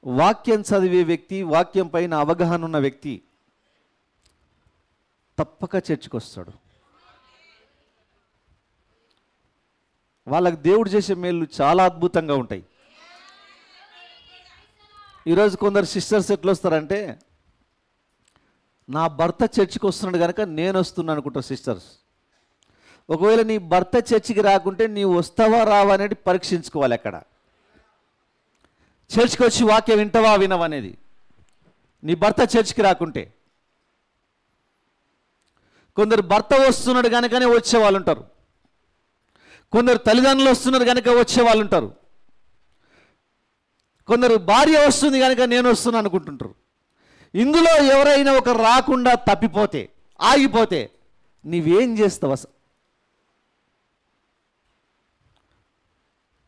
వాక్యం చదివే వ్యక్తి, వాక్యం పైన అవగాహన ఉన్న వ్యక్తి తప్పక చర్చికి వస్తాడు. వాళ్ళకి దేవుడు చేసే మేలు చాలా అద్భుతంగా ఉంటాయి. ఈరోజు కొందరు సిస్టర్స్ ఎట్లా వస్తారంటే, నా భర్త చర్చికి వస్తున్నాడు కనుక నేను వస్తున్నాను అనుకుంటా సిస్టర్స్. ఒకవేళ నీ భర్త చర్చికి రాకుంటే నీవు వస్తావా రావా అనేది పరీక్షించుకోవాలి. అక్కడ చర్చికి వచ్చి వాక్యం వింటావా వినవా అనేది. నీ భర్త చర్చికి రాకుంటే, కొందరు భర్త వస్తున్నాడు కనుకనే వచ్చేవాళ్ళు ఉంటారు, కొందరు తల్లిదండ్రులు వస్తున్నారు కనుక వచ్చేవాళ్ళు ఉంటారు, కొందరు భార్య వస్తుంది కనుక నేను వస్తున్నాను అనుకుంటుంటారు. ఇందులో ఎవరైనా ఒకరు రాకుండా తప్పిపోతే, ఆగిపోతే నీవేం చేస్తావు అసలు?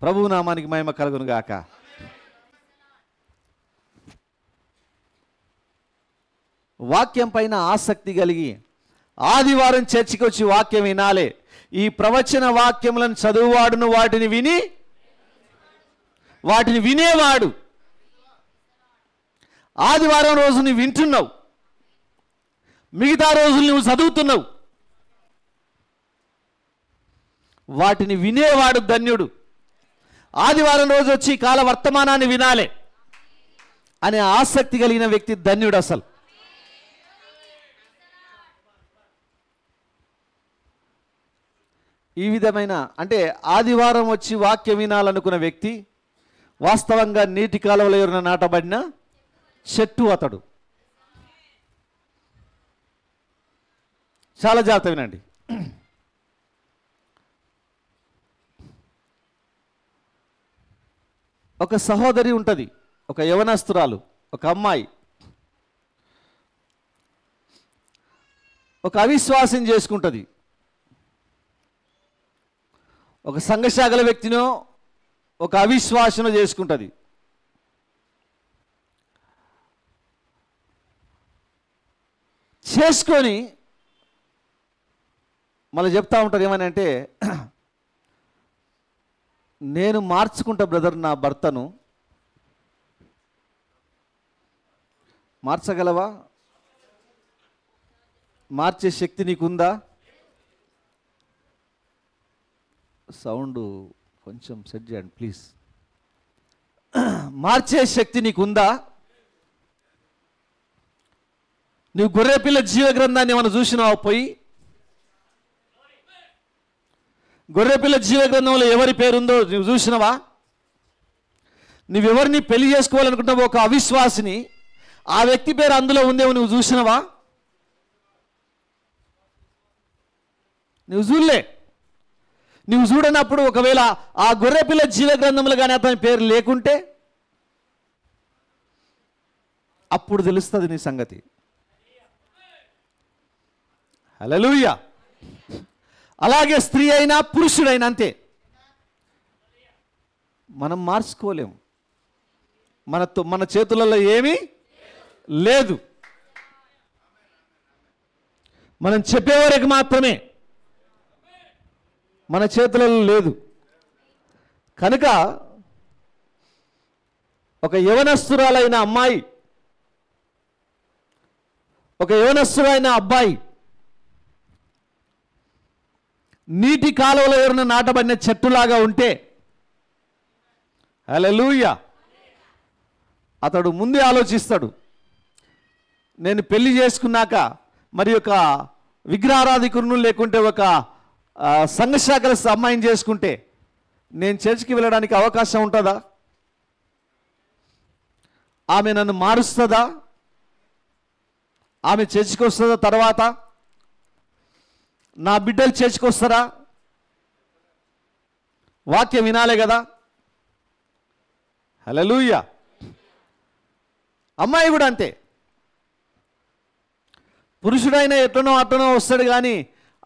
ప్రభువు నామానికి మహిమ కలుగును గాక. వాక్యం పైన ఆసక్తి కలిగి ఆదివారం చర్చికి వచ్చి వాక్యం వినాలి. ఈ ప్రవచన వాక్యములను చదువువాడును వాటిని వినేవాడు. ఆదివారం రోజు నువ్వు వింటున్నావు, మిగతా రోజులు నువ్వు చదువుతున్నావు. వాటిని వినేవాడు ధన్యుడు. ఆదివారం రోజు వచ్చి కాల వర్తమానాన్ని వినాలి అనే ఆసక్తి కలిగిన వ్యక్తి ధన్యుడు. అసలు ఈ విధమైన అంటే ఆదివారం వచ్చి వాక్యం వినాలనుకున్న వ్యక్తి వాస్తవంగా నీటి కాలువల ఎవరిన నాటబడిన చెట్టు అతడు. చాలా జాగ్రత్త వినండి. ఒక సహోదరి ఉంటుంది, ఒక యవనస్తురాలు, ఒక అమ్మాయి ఒక అవిశ్వాసం చేసుకుంటుంది. ఒక సంఘశాఖల వ్యక్తినో ఒక అవిశ్వాసన చేసుకుంటుంది. చేసుకొని మళ్ళీ చెప్తా ఉంటారు ఏమని అంటే, నేను మార్చుకుంటా బ్రదర్ నా భర్తను. మార్చగలవా? మార్చే శక్తి నీకుందా? సౌండ్ కొంచెం సెట్ చేయండి ప్లీజ్. మార్చే శక్తి నీకుందా? నువ్వు గొర్రెపిల్ల జీవ గ్రంథాన్ని ఏమైనా చూసినావా? పోయి గొర్రెపిల్ల జీవ గ్రంథంలో ఎవరి పేరుందో నువ్వు చూసినావా? నువ్వెవరిని పెళ్లి చేసుకోవాలనుకుంటున్నావో ఒక అవిశ్వాసిని, ఆ వ్యక్తి పేరు అందులో ఉందేమో నువ్వు చూసినావా? నువ్వు చూడలే. నువ్వు చూడనప్పుడు ఒకవేళ ఆ గొర్రెపిల్ల జీవ గ్రంథంలో కానీ అతని పేరు లేకుంటే అప్పుడు తెలుస్తుంది నీ సంగతి. హల్లెలూయా. అలాగే స్త్రీ అయినా పురుషుడైనా అంతే. మనం మార్చుకోలేము. మన చేతులలో ఏమీ లేదు. మనం చెప్పేవారికి మాత్రమే, మన చేతులలో లేదు. కనుక ఒక యవనస్తురాలైన అమ్మాయి, ఒక యవనస్తుడైన అబ్బాయి నీటి కాలువలో ఎవరైనా నాటబడిన చెట్టులాగా ఉంటే, హల్లెలూయా, అతడు ముందే ఆలోచిస్తాడు. నేను పెళ్లి చేసుకున్నాక మరి ఒక విగ్రహారాధికులను లేకుంటే ఒక సంఘశాఖల అమ్మాయిని చేసుకుంటే నేను చర్చికి వెళ్ళడానికి అవకాశం ఉంటుందా? ఆమె నన్ను మారుస్తుందా? ఆమె చర్చికి వస్తుందా? తర్వాత నా బిడ్డలు చర్చికి వస్తారా? వాక్యం వినాలే కదా. హల్లెలూయా. అమ్మాయి కూడా అంతే. పురుషుడైనా ఎట్లనో అట్లనో వస్తాడు, కానీ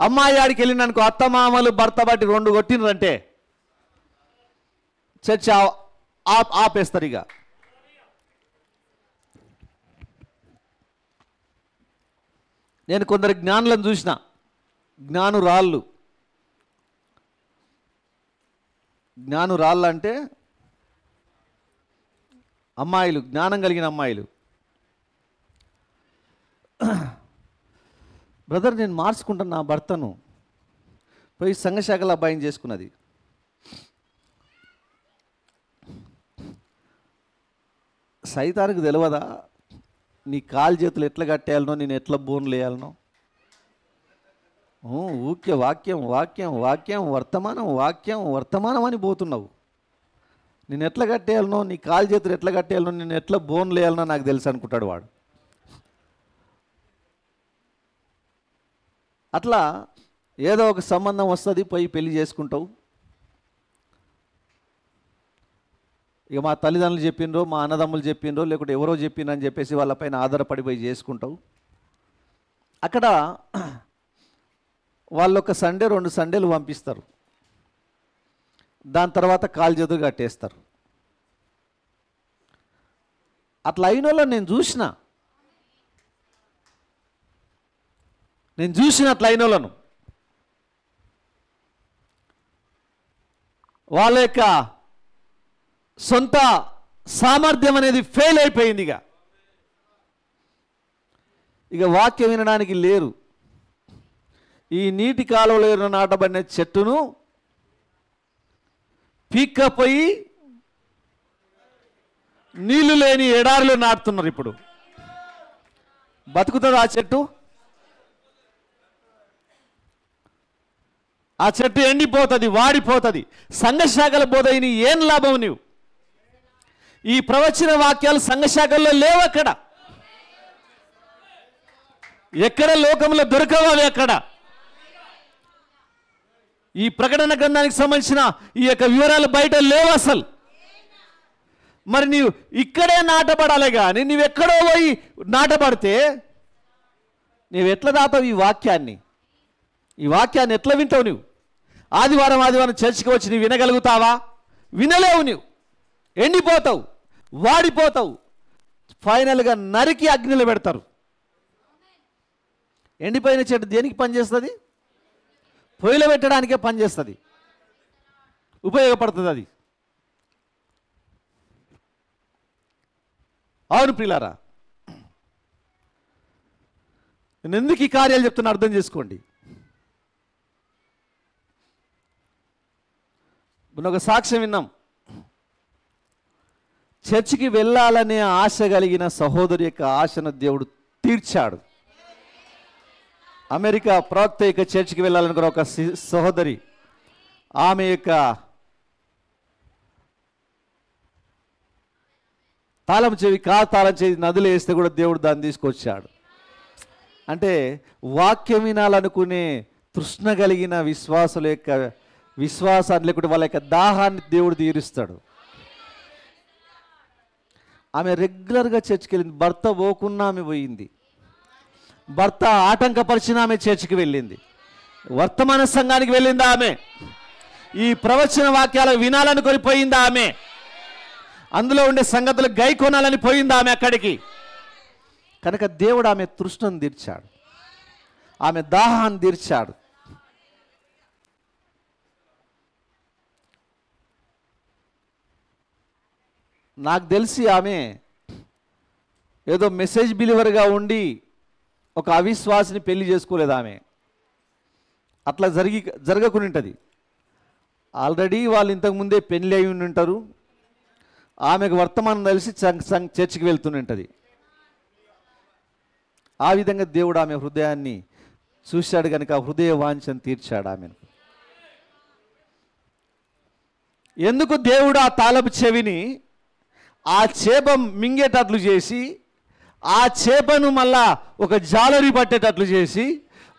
అమ్మాయి ఆడికి వెళ్ళిననుకో అత్తమామలు భర్త బట్టి 2 కొట్టినరంటే చర్చ ఆపేస్తారు. ఇక నేను కొందరు జ్ఞానులను చూసిన, జ్ఞానురాళ్ళు అంటే అమ్మాయిలు, జ్ఞానం కలిగిన అమ్మాయిలు. బ్రదర్ నేను మార్చుకుంటాను నా భర్తను, పోయి సంఘశాఖల అబ్బాయిని చేసుకున్నది. సైతానికి తెలియదా నీ కాలు చేతులు ఎట్లా కట్టేయాలనో, నేను ఎట్లా బోన్లు వేయాలనో? ఊకే వాక్యం వాక్యం వాక్యం వర్తమానం వాక్యం వర్తమానం అని పోతున్నావు. నేను ఎట్లా కట్టేయాలనో, నీ కాలు చేతులు ఎట్లా కట్టేయాలనో, నేను ఎట్లా బోన్లు వేయాలనో నాకు తెలుసు అనుకుంటాడు వాడు. అట్లా ఏదో ఒక సంబంధం వస్తుంది, పోయి పెళ్లి చేసుకుంటావు. ఇక మా తల్లిదండ్రులు చెప్పిండ్రో, మా అన్నదమ్ములు చెప్పిండ్రో, లేకుంటే ఎవరో చెప్పిండ్రని చెప్పేసి వాళ్ళపైన ఆధారపడిపోయి చేసుకుంటావు. అక్కడ వాళ్ళు ఒక సండే 2 సండేలు పంపిస్తారు. దాని తర్వాత కాలు చేతులు కట్టేస్తారు. అట్లా అయిన వాళ్ళని నేను చూసిన అట్లా అయిన వాళ్ళను. వాళ్ళ యొక్క సొంత సామర్థ్యం అనేది ఫెయిల్ అయిపోయింది. ఇక వాక్యం వినడానికి లేరు. ఈ నీటి కాలువలో నాటబడిన చెట్టును పీక్కపోయి నీళ్లు లేని ఎడారిలో నాటుతున్నారు. ఇప్పుడు బతుకుతుంది ఆ చెట్టు? ఆ చెట్టు ఎండిపోతుంది, వాడిపోతుంది. సంఘశాఖల బోధ అయిన ఏం లాభం? నువ్వు ఈ ప్రవచన వాక్యాలు సంఘశాఖల్లో లేవు. అక్కడ ఎక్కడ లోకంలో దొరకవు అవి. అక్కడ ఈ ప్రకటన గ్రంథానికి సంబంధించిన ఈ యొక్క వివరాలు బయట లేవు అసలు. మరి నీవు ఇక్కడే నాటపడాలి, కానీ నీవెక్కడో పోయి నాటపడితే నీవెట్లా దాతావు ఈ వాక్యాన్ని? ఈ వాక్యాన్ని ఎట్లా వింటావు? నువ్వు ఆదివారం చర్చికి వచ్చి నువ్వు వినగలుగుతావా? వినలేవు. నువ్వు ఎండిపోతావు, వాడిపోతావు, ఫైనల్గా నరికి అగ్నిలో పెడతారు. ఎండిపోయిన చెట్టు దేనికి పనిచేస్తుంది? పొయ్యిలో పెట్టడానికే పనిచేస్తుంది, ఉపయోగపడుతుంది అది. అవును ప్రియులారా, నేను ఎందుకు ఈ కార్యాలు చెప్తున్నా అర్థం చేసుకోండి. మొన్న ఒక సాక్ష్యం విన్నాం. చర్చికి వెళ్ళాలనే ఆశ కలిగిన సహోదరి యొక్క ఆశను దేవుడు తీర్చాడు. అమెరికా ప్రవక్త యొక్క చర్చికి వెళ్ళాలనుకున్న ఒక సహోదరి, ఆమె యొక్క తాళం చెవి తాళం చెవి నదులు వేస్తే కూడా దేవుడు దాన్ని తీసుకొచ్చాడు. అంటే వాక్యం వినాలనుకునే తృష్ణ కలిగిన విశ్వాసుల యొక్క విశ్వాసాన్ని లేకుంటే వాళ్ళ యొక్క దాహాన్ని దేవుడు తీరుస్తాడు. ఆమె రెగ్యులర్గా చర్చికి వెళ్ళింది. భర్త పోకున్నా ఆమె పోయింది. భర్త ఆటంకపరిచిన ఆమె చర్చికి వెళ్ళింది. వర్తమాన సంఘానికి వెళ్ళిందా ఆమె? ఈ ప్రవచన వాక్యాలు వినాలనుకొని పోయిందా ఆమె? అందులో ఉండే సంగతులు గై కొనాలని పోయిందా ఆమె అక్కడికి? కనుక దేవుడు ఆమె తృష్ణను తీర్చాడు, ఆమె దాహాన్ని తీర్చాడు. నాకు తెలిసి ఆమె ఏదో మెసేజ్ బిలీవర్గా ఉండి ఒక అవిశ్వాసిని పెళ్లి చేసుకోలేదు ఆమె. అట్లా జరగకుండా ఉంటుంది. ఆల్రెడీ వాళ్ళు ఇంతకుముందే పెళ్లి అయి ఉంటారు. ఆమెకు వర్తమానం తెలిసి చర్చికి వెళ్తుంటుంది. ఆ విధంగా దేవుడు ఆమె హృదయాన్ని చూశాడు కనుక హృదయ వాంఛను తీర్చాడు ఆమెను. ఎందుకు దేవుడు ఆ తాళపు చెవిని ఆ చేప మింగేటట్లు చేసి, ఆ చేపను మళ్ళా ఒక జాలరీ పట్టేటట్లు చేసి,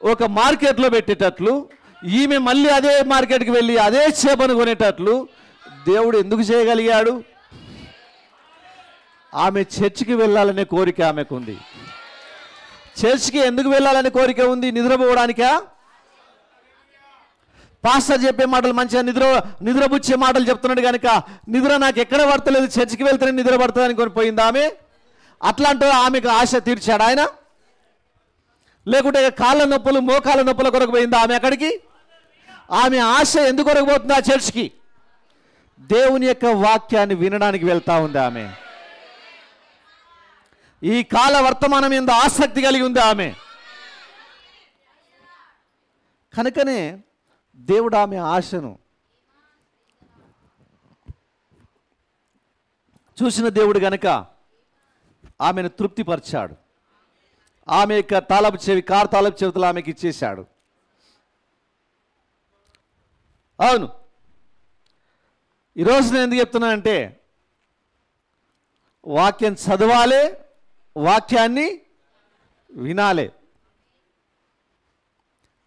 ఒక మార్కెట్లో పెట్టేటట్లు, ఈమె మళ్ళీ అదే మార్కెట్కి వెళ్ళి అదే చేపను కొనేటట్లు దేవుడు ఎందుకు చేయగలిగాడు? ఆమె చర్చికి వెళ్ళాలనే కోరిక ఆమెకు ఉంది. చర్చికి ఎందుకు వెళ్ళాలనే కోరిక ఉంది? నిద్రపోవడానికా? పాస్టర్ చెప్పే మాటలు మంచిగా నిద్రపుచ్చే మాటలు చెప్తున్నాడు కనుక నిద్ర నాకు ఎక్కడ పడతలేదు, చర్చికి వెళ్తేనే నిద్ర పడుతుందని కొనిపోయింది ఆమె. అట్లాంటి ఆమెకు ఆశ తీర్చాడు ఆయన? లేకుంటే కాళ్ళ నొప్పులు మోకాళ్ళ నొప్పుల కొరకు పోయిందా ఆమె అక్కడికి? ఆమె ఆశ ఎందుకు కొరకు పోతుంది ఆ చర్చికి? దేవుని యొక్క వాక్యాన్ని వినడానికి వెళ్తా ఉంది ఆమె. ఈ కాల వర్తమానం మీద ఆసక్తి కలిగి ఉంది ఆమె. కనుకనే దేవుడు ఆమె ఆశను చూసిన దేవుడు గనక ఆమెను తృప్తిపరిచాడు. ఆమె యొక్క తాళపు చెవి తాళపు చెవితలు ఆమెకి ఇచ్చేశాడు. అవును, ఈరోజు నేను ఎందుకు చెప్తున్నానంటే వాక్యం చదవాలి, వాక్యాన్ని వినాలి.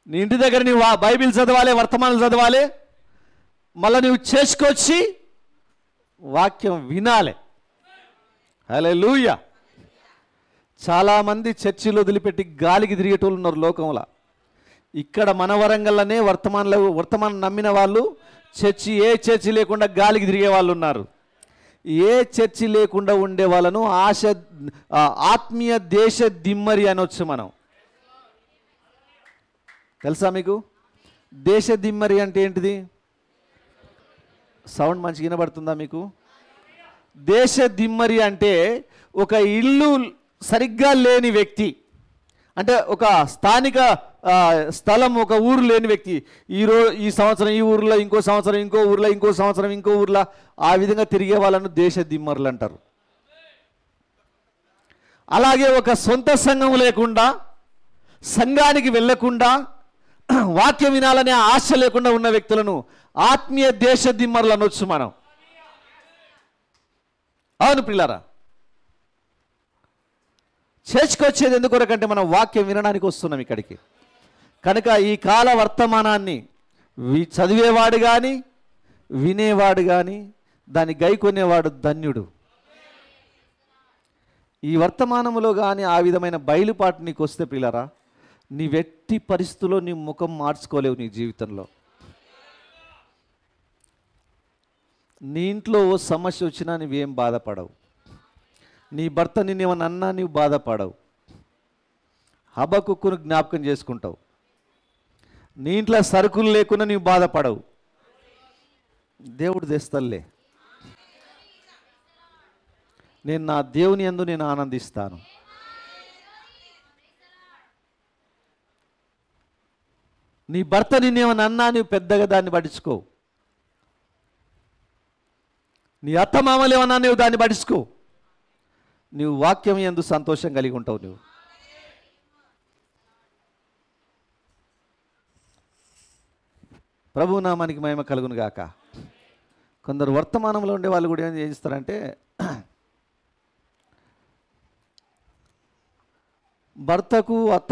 నీ ఇంటి దగ్గర నీవు బైబిల్ చదవాలి, వర్తమానాలు చదవాలి, మళ్ళీ నువ్వు చేసుకొచ్చి వాక్యం వినాలి. హల్లెలూయా. చాలామంది చర్చిలు వదిలిపెట్టి గాలికి తిరిగేటోళ్ళు ఉన్నారు లోకంలో. ఇక్కడ మన వరంగల్లోనే వర్తమానం నమ్మిన వాళ్ళు ఏ చర్చి లేకుండా గాలికి తిరిగే వాళ్ళు ఉన్నారు. ఏ చర్చి లేకుండా ఉండే వాళ్ళను ఆత్మీయ దేశ దిమ్మరి అనొచ్చు మనం. తెలుసా మీకు? దేశ దిమ్మరి అంటే ఏంటిది? సౌండ్ మంచిగా వినబడుతుందా మీకు? దేశ దిమ్మరి అంటే ఒక ఇల్లు సరిగ్గా లేని వ్యక్తి, అంటే ఒక స్థానిక స్థలం, ఒక ఊరు లేని వ్యక్తి. ఈ సంవత్సరం ఈ ఊర్లో, ఇంకో సంవత్సరం ఇంకో ఊర్లో, ఇంకో సంవత్సరం ఇంకో ఊర్లో, ఆ విధంగా తిరిగే వాళ్ళను దేశ దిమ్మరులు అంటారు. అలాగే ఒక సొంత సంఘం లేకుండా, సంఘానికి వెళ్ళకుండా, వాక్యం వినాలనే ఆశ లేకుండా ఉన్న వ్యక్తులను ఆత్మీయ దేశ దిమ్మరులు అనొచ్చు మనం. అవును ప్రియులారా, చర్చ్కి వచ్చేది ఎందుకొరకంటే మనం వాక్యం వినడానికి వస్తున్నాం ఇక్కడికి. కనుక ఈ కాల వర్తమానాన్ని చదివేవాడు కానీ వినేవాడు కానీ దాన్ని గైకొనేవాడు ధన్యుడు. ఈ వర్తమానంలో కానీ ఆ విధమైన బయలుపాటు నీకు వస్తే పిల్లరా, నీ వెట్టి పరిస్థితుల్లో నీ ముఖం మార్చుకోలేవు నీ జీవితంలో. నీ ఇంట్లో ఓ సమస్య వచ్చినా నువ్వేం బాధపడవు, నీ భర్త నిన్నేమన్నా అన్నా నువ్వు బాధపడవు, హబక్కును జ్ఞాపకం చేసుకుంటావు. నీ ఇంట్లో సరుకులు లేకుండా నీవు బాధపడవు, దేవుడు తెస్తలే. నేను నా దేవుని యందు నేను ఆనందిస్తాను. నీ భర్త నిన్నేమన్నా అన్నా నువ్వు పెద్దగా దాన్ని పట్టించుకో, నీ అత్తమామలు ఏమన్నా నువ్వు దాన్ని పట్టించుకో. నువ్వు వాక్యం యందు సంతోషం కలిగి ఉంటావు. నువ్వు ప్రభునామానికి మహిమ కలుగును గాక. కొందరు వర్తమానంలో ఉండే వాళ్ళు కూడా ఏం చేస్తారంటే, భర్తతోటి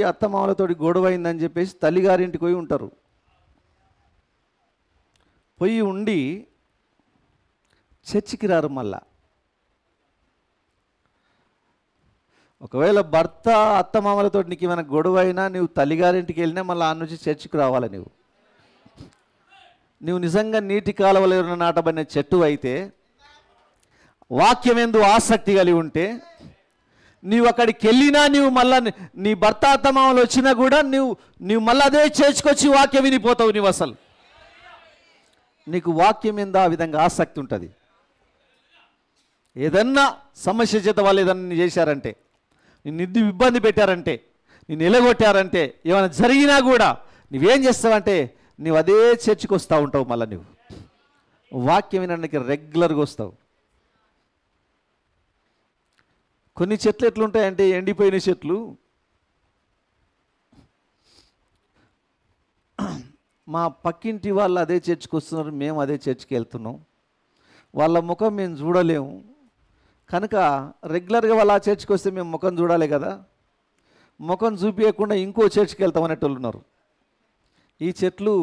అత్తమామలతోటి గొడవ అయిందని చెప్పేసి తల్లిగారింటికి పోయి ఉంటారు. పోయి ఉండి చర్చికి రారు. మళ్ళా ఒకవేళ భర్త అత్తమామలతో నీకు ఏమైనా గొడవ అయినా నువ్వు తల్లిగారింటికి వెళ్ళినా మళ్ళీ ఆ నుంచి చర్చికి రావాలి. నువ్వు నిజంగా నీటి కాలువలో నాటబడిన చెట్టు అయితే, వాక్యం ఎందు ఆసక్తి కలిగి ఉంటే, నీవు అక్కడికి వెళ్ళినా నువ్వు మళ్ళా నీ భర్త అత్తమామలు వచ్చినా కూడా నువ్వు మళ్ళీ అదే చర్చికొచ్చి వాక్యం వినిపోతావు. నువ్వు అసలు నీకు వాక్యం ఎందు ఆ విధంగా ఆసక్తి ఉంటుంది. ఏదన్నా సమస్య చేత వాళ్ళు ఏదన్నా చేశారంటే, నిన్ను ఇబ్బంది పెట్టారంటే, నిన్ను ఎలగొట్టారంటే, ఏమైనా జరిగినా కూడా నువ్వేం చేస్తావంటే నువ్వు అదే చర్చికి వస్తూ ఉంటావు. మళ్ళీ నువ్వు వాక్యం వినడానికి రెగ్యులర్గా వస్తావు. కొన్ని చెట్లు ఎట్లుంటాయంటే, ఎండిపోయిన చెట్లు, మా పక్కింటి వాళ్ళు అదే చర్చికి వస్తున్నారు, మేము అదే చర్చికి వెళ్తున్నాం, వాళ్ళ ముఖం మేము చూడలేము, కనుక రెగ్యులర్గా వాళ్ళు ఆ చర్చికి వస్తే మేము ముఖం చూడాలి కదా, ముఖం చూపించకుండా ఇంకో చర్చికి వెళ్తాం అనేటోళ్ళు ఉన్నారు. ఈ చెట్లు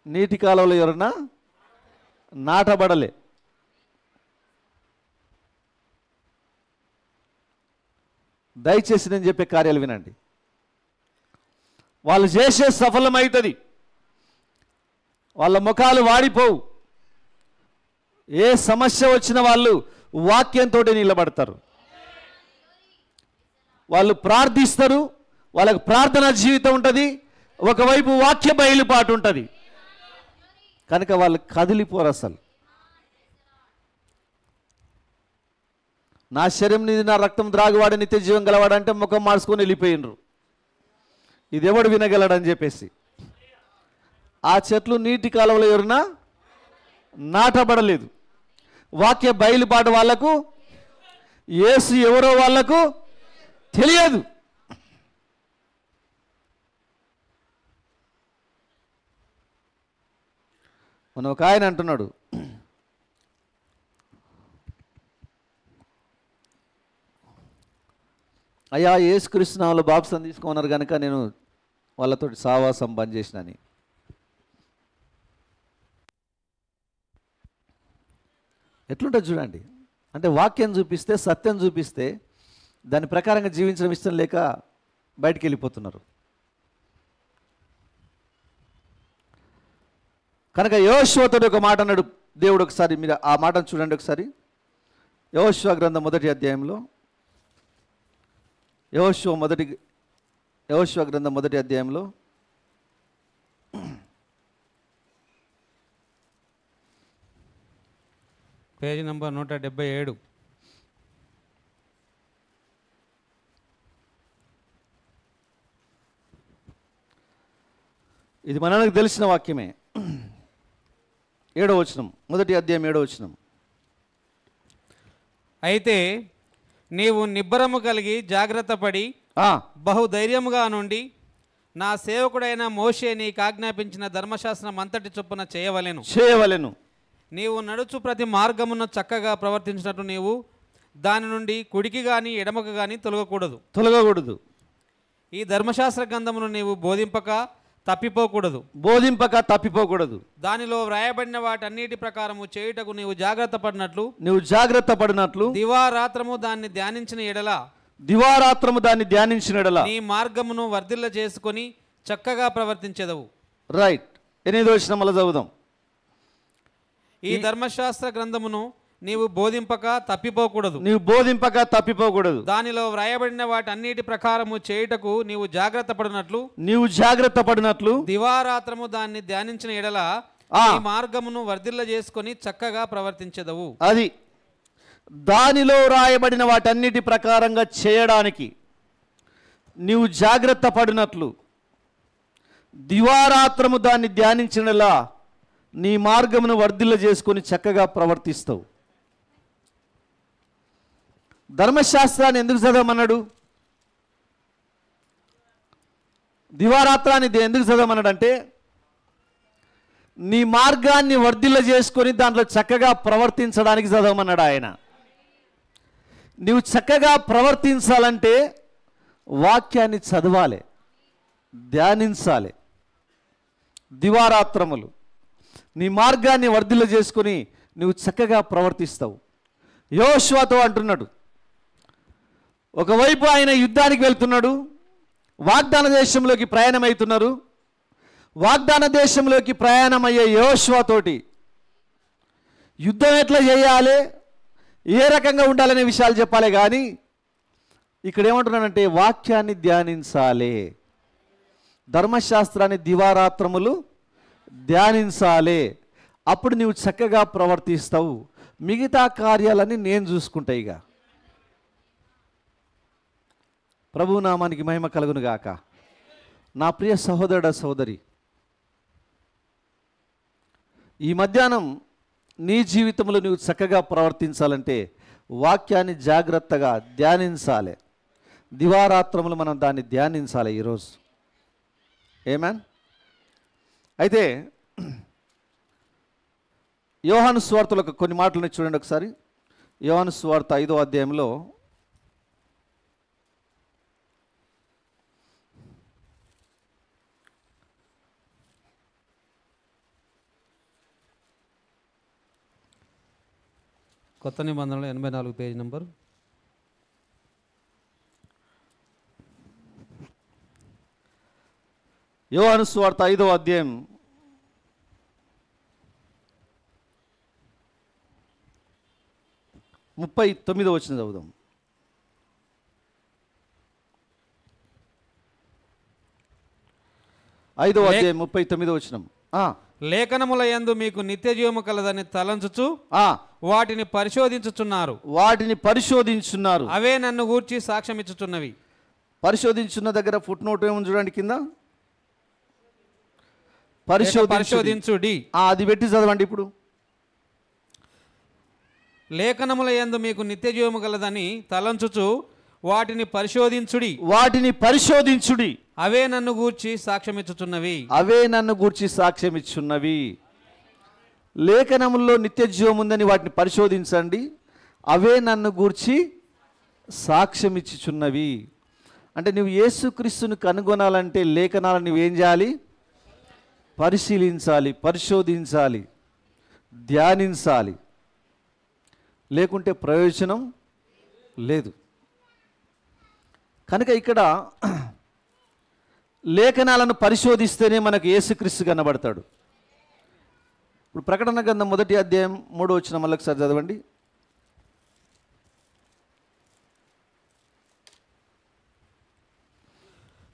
నీటి కాలంలో ఎవరన్నా నాటబడలే. దయచేసి నేను చెప్పే కార్యాలు వినండి. వాళ్ళు చేసే సఫలమవుతుంది, వాళ్ళ ముఖాలు వాడిపోవు. ఏ సమస్య వచ్చిన వాళ్ళు వాక్యంతో నిలబడతారు, వాళ్ళు ప్రార్థిస్తారు, వాళ్ళకు ప్రార్థన జీవితం ఉంటుంది, ఒకవైపు వాక్య బయలుపాటు ఉంటుంది. కనుక వాళ్ళు కదిలిపోరు అసలు. నా శరీరం నీది, నా రక్తం ద్రాగువాడు, నిత్య జీవం గలవాడంటే ముఖం మార్చుకొని వెళ్ళిపోయినరు. ఇది ఎవడు వినగలడని చెప్పేసి ఆ చెట్లు నీటి కాలువలో ఎవరునా నాటబడలేదు. వాక్య బయలుపాటు వాళ్లకు, యేసు ఎవరో వాళ్లకు తెలియదు. మన ఒక ఆయన అంటున్నాడు, అయ్యా యేసుక్రీస్తు నామములో బాప్తిసం తీసుకున్నారు కనుక నేను వాళ్ళతోటి సావాసం బంద్ చేసినని. ఎట్లుంటుంది చూడండి. అంటే వాక్యం చూపిస్తే, సత్యం చూపిస్తే దాని ప్రకారంగా జీవించడం ఇష్టం లేక బయటికి వెళ్ళిపోతున్నారు. కనుక యెహోషువతో ఒక మాట అన్నాడు దేవుడు. ఒకసారి మీరు ఆ మాటను చూడండి ఒకసారి. యెహోషువ గ్రంథం మొదటి అధ్యాయంలో, యెహోషువ గ్రంథం మొదటి అధ్యాయంలో పేజీ నంబర్ 177. ఇది మనకు తెలిసిన వాక్యమే. 7వ వచనం, మొదటి అధ్యాయం 7వ వచనం. అయితే నీవు నిబ్బరము కలిగి జాగ్రత్త పడి బహుధైర్యముగా నుండి నా సేవకుడైన మోషే నీకు ఆజ్ఞాపించిన ధర్మశాస్త్రం అంతటి చొప్పున చేయవలెను. నీవు నడుచు ప్రతి మార్గమున చక్కగా ప్రవర్తించినట్టు నీవు దాని నుండి కుడికి గాని ఎడమకు గాని తొలగకూడదు. ఈ ధర్మశాస్త్ర గ్రంథమును నీవు బోధింపక తప్పిపోకూడదు. దానిలో వ్రాయబడిన వాటన్నిటి ప్రకారము చేయుటకు నీవు జాగ్రత్త పడినట్లు దివారాత్రము దాన్ని ధ్యానించిన ఎడల నీ మార్గమును వర్ధిల్ల చేసుకొని చక్కగా ప్రవర్తించెదవు. రైట్. 8వ వచనం మళ్ళీ చదువుదాం. ఈ ధర్మశాస్త్ర గ్రంథమును నీవు బోధింపక తప్పిపోకూడదు. దానిలో వ్రాయబడిన వాటన్నిటి ప్రకారము చేయుటకు నీవు జాగ్రత్త పడినట్లు దివారాత్రము దాన్ని ధ్యానించిన ఎడల ఈ మార్గమును వర్ధిల్ల చేసుకొని చక్కగా ప్రవర్తించెదవు. అది దానిలో వ్రాయబడిన వాటన్నిటి ప్రకారంగా చేయడానికి నీవు జాగ్రత్త పడినట్లు దివారాత్రము దాన్ని ధ్యానించినలా నీ మార్గమును వర్ధిల్ల చేసుకొని చక్కగా ప్రవర్తిస్తావు. ధర్మశాస్త్రాన్ని ఎందుకు చదవమన్నాడు? దివారాత్రాన్ని ఎందుకు చదవమన్నాడు అంటే నీ మార్గాన్ని వర్ధిల్ల చేసుకొని దాంట్లో చక్కగా ప్రవర్తించడానికి చదవమన్నాడు ఆయన. నీవు చక్కగా ప్రవర్తించాలంటే వాక్యాన్ని చదవాలి, ధ్యానించాలి. దివారాత్రములు నీ మార్గాన్ని వర్ధిల్ల చేసుకొని నువ్వు చక్కగా ప్రవర్తిస్తావు. యోషువతో అంటున్నాడు, ఒకవైపు ఆయన యుద్ధానికి వెళ్తున్నాడు, వాగ్దాన దేశంలోకి ప్రయాణమవుతున్నారు. వాగ్దాన దేశంలోకి ప్రయాణమయ్యే యోషువతోటి యుద్ధం ఎట్లా చేయాలి, ఏ రకంగా ఉండాలనే విషయాలు చెప్పాలి. కానీ ఇక్కడ ఏమంటున్నానంటే వాక్యాన్ని ధ్యానించాలి, ధర్మశాస్త్రాన్ని దివారాత్రములు ధ్యానించాలి. అప్పుడు నీవు చక్కగా ప్రవర్తిస్తావు. మిగతా కార్యాలన్నీ నేను చూసుకుంటా. ఇక ప్రభు నామానికి మహిమ కలుగును గాక. నా ప్రియ సహోదరుడ సహోదరి, ఈ మధ్యాహ్నం నీ జీవితంలో నువ్వు చక్కగా ప్రవర్తించాలంటే వాక్యాన్ని జాగ్రత్తగా ధ్యానించాలి. దివారాత్రములు మనం దాన్ని ధ్యానించాలి ఈరోజు. ఏమేన్? అయితే యోహాను సువార్తలో కొన్ని మాటలను చూడండి ఒకసారి. యోహాను సువార్త 5వ అధ్యాయంలో కొత్త నిబంధనలో 84 పేజీ నంబర్. యోహాను సువార్త 5వ అధ్యాయం 39వ వచనం చదువుదాం. 5వ అధ్యాయం 39వ వచనం. లేఖనముల యందు మీకు నిత్య జీవము కలదని తలంచుచు వాటిని పరిశోధించుచున్నారు. అవే నన్ను గూర్చి సాక్ష్యం ఇచ్చుచున్నవి. పరిశోధించున్న దగ్గర ఫుట్ నోట్ ఏముంది చూడండి కింద. పరిశోధించుడి. అది పెట్టి చదవండి ఇప్పుడు. లేఖనముల యందు మీకు నిత్య జీవము కలదని తలంచుచు వాటిని పరిశోధించుడి. అవే నన్ను గూర్చి సాక్ష్యమిచ్చుచున్నవి. లేఖనముల్లో నిత్య జీవం ఉందని వాటిని పరిశోధించండి. అవే నన్ను గూర్చి సాక్ష్యమిచ్చుచున్నవి. అంటే నువ్వు యేసుక్రీస్తుని కనుగొనాలంటే లేఖనాలను నువ్వేం చేయాలి? పరిశీలించాలి, పరిశోధించాలి, ధ్యానించాలి. లేకుంటే ప్రయోజనం లేదు. కనుక ఇక్కడ లేఖనాలను పరిశోధిస్తేనే మనకు యేసుక్రీస్తు కనబడతాడు. ఇప్పుడు ప్రకటన గ్రంథం 1వ అధ్యాయం 3వ వచనం మళ్ళీ ఒకసారి చదవండి.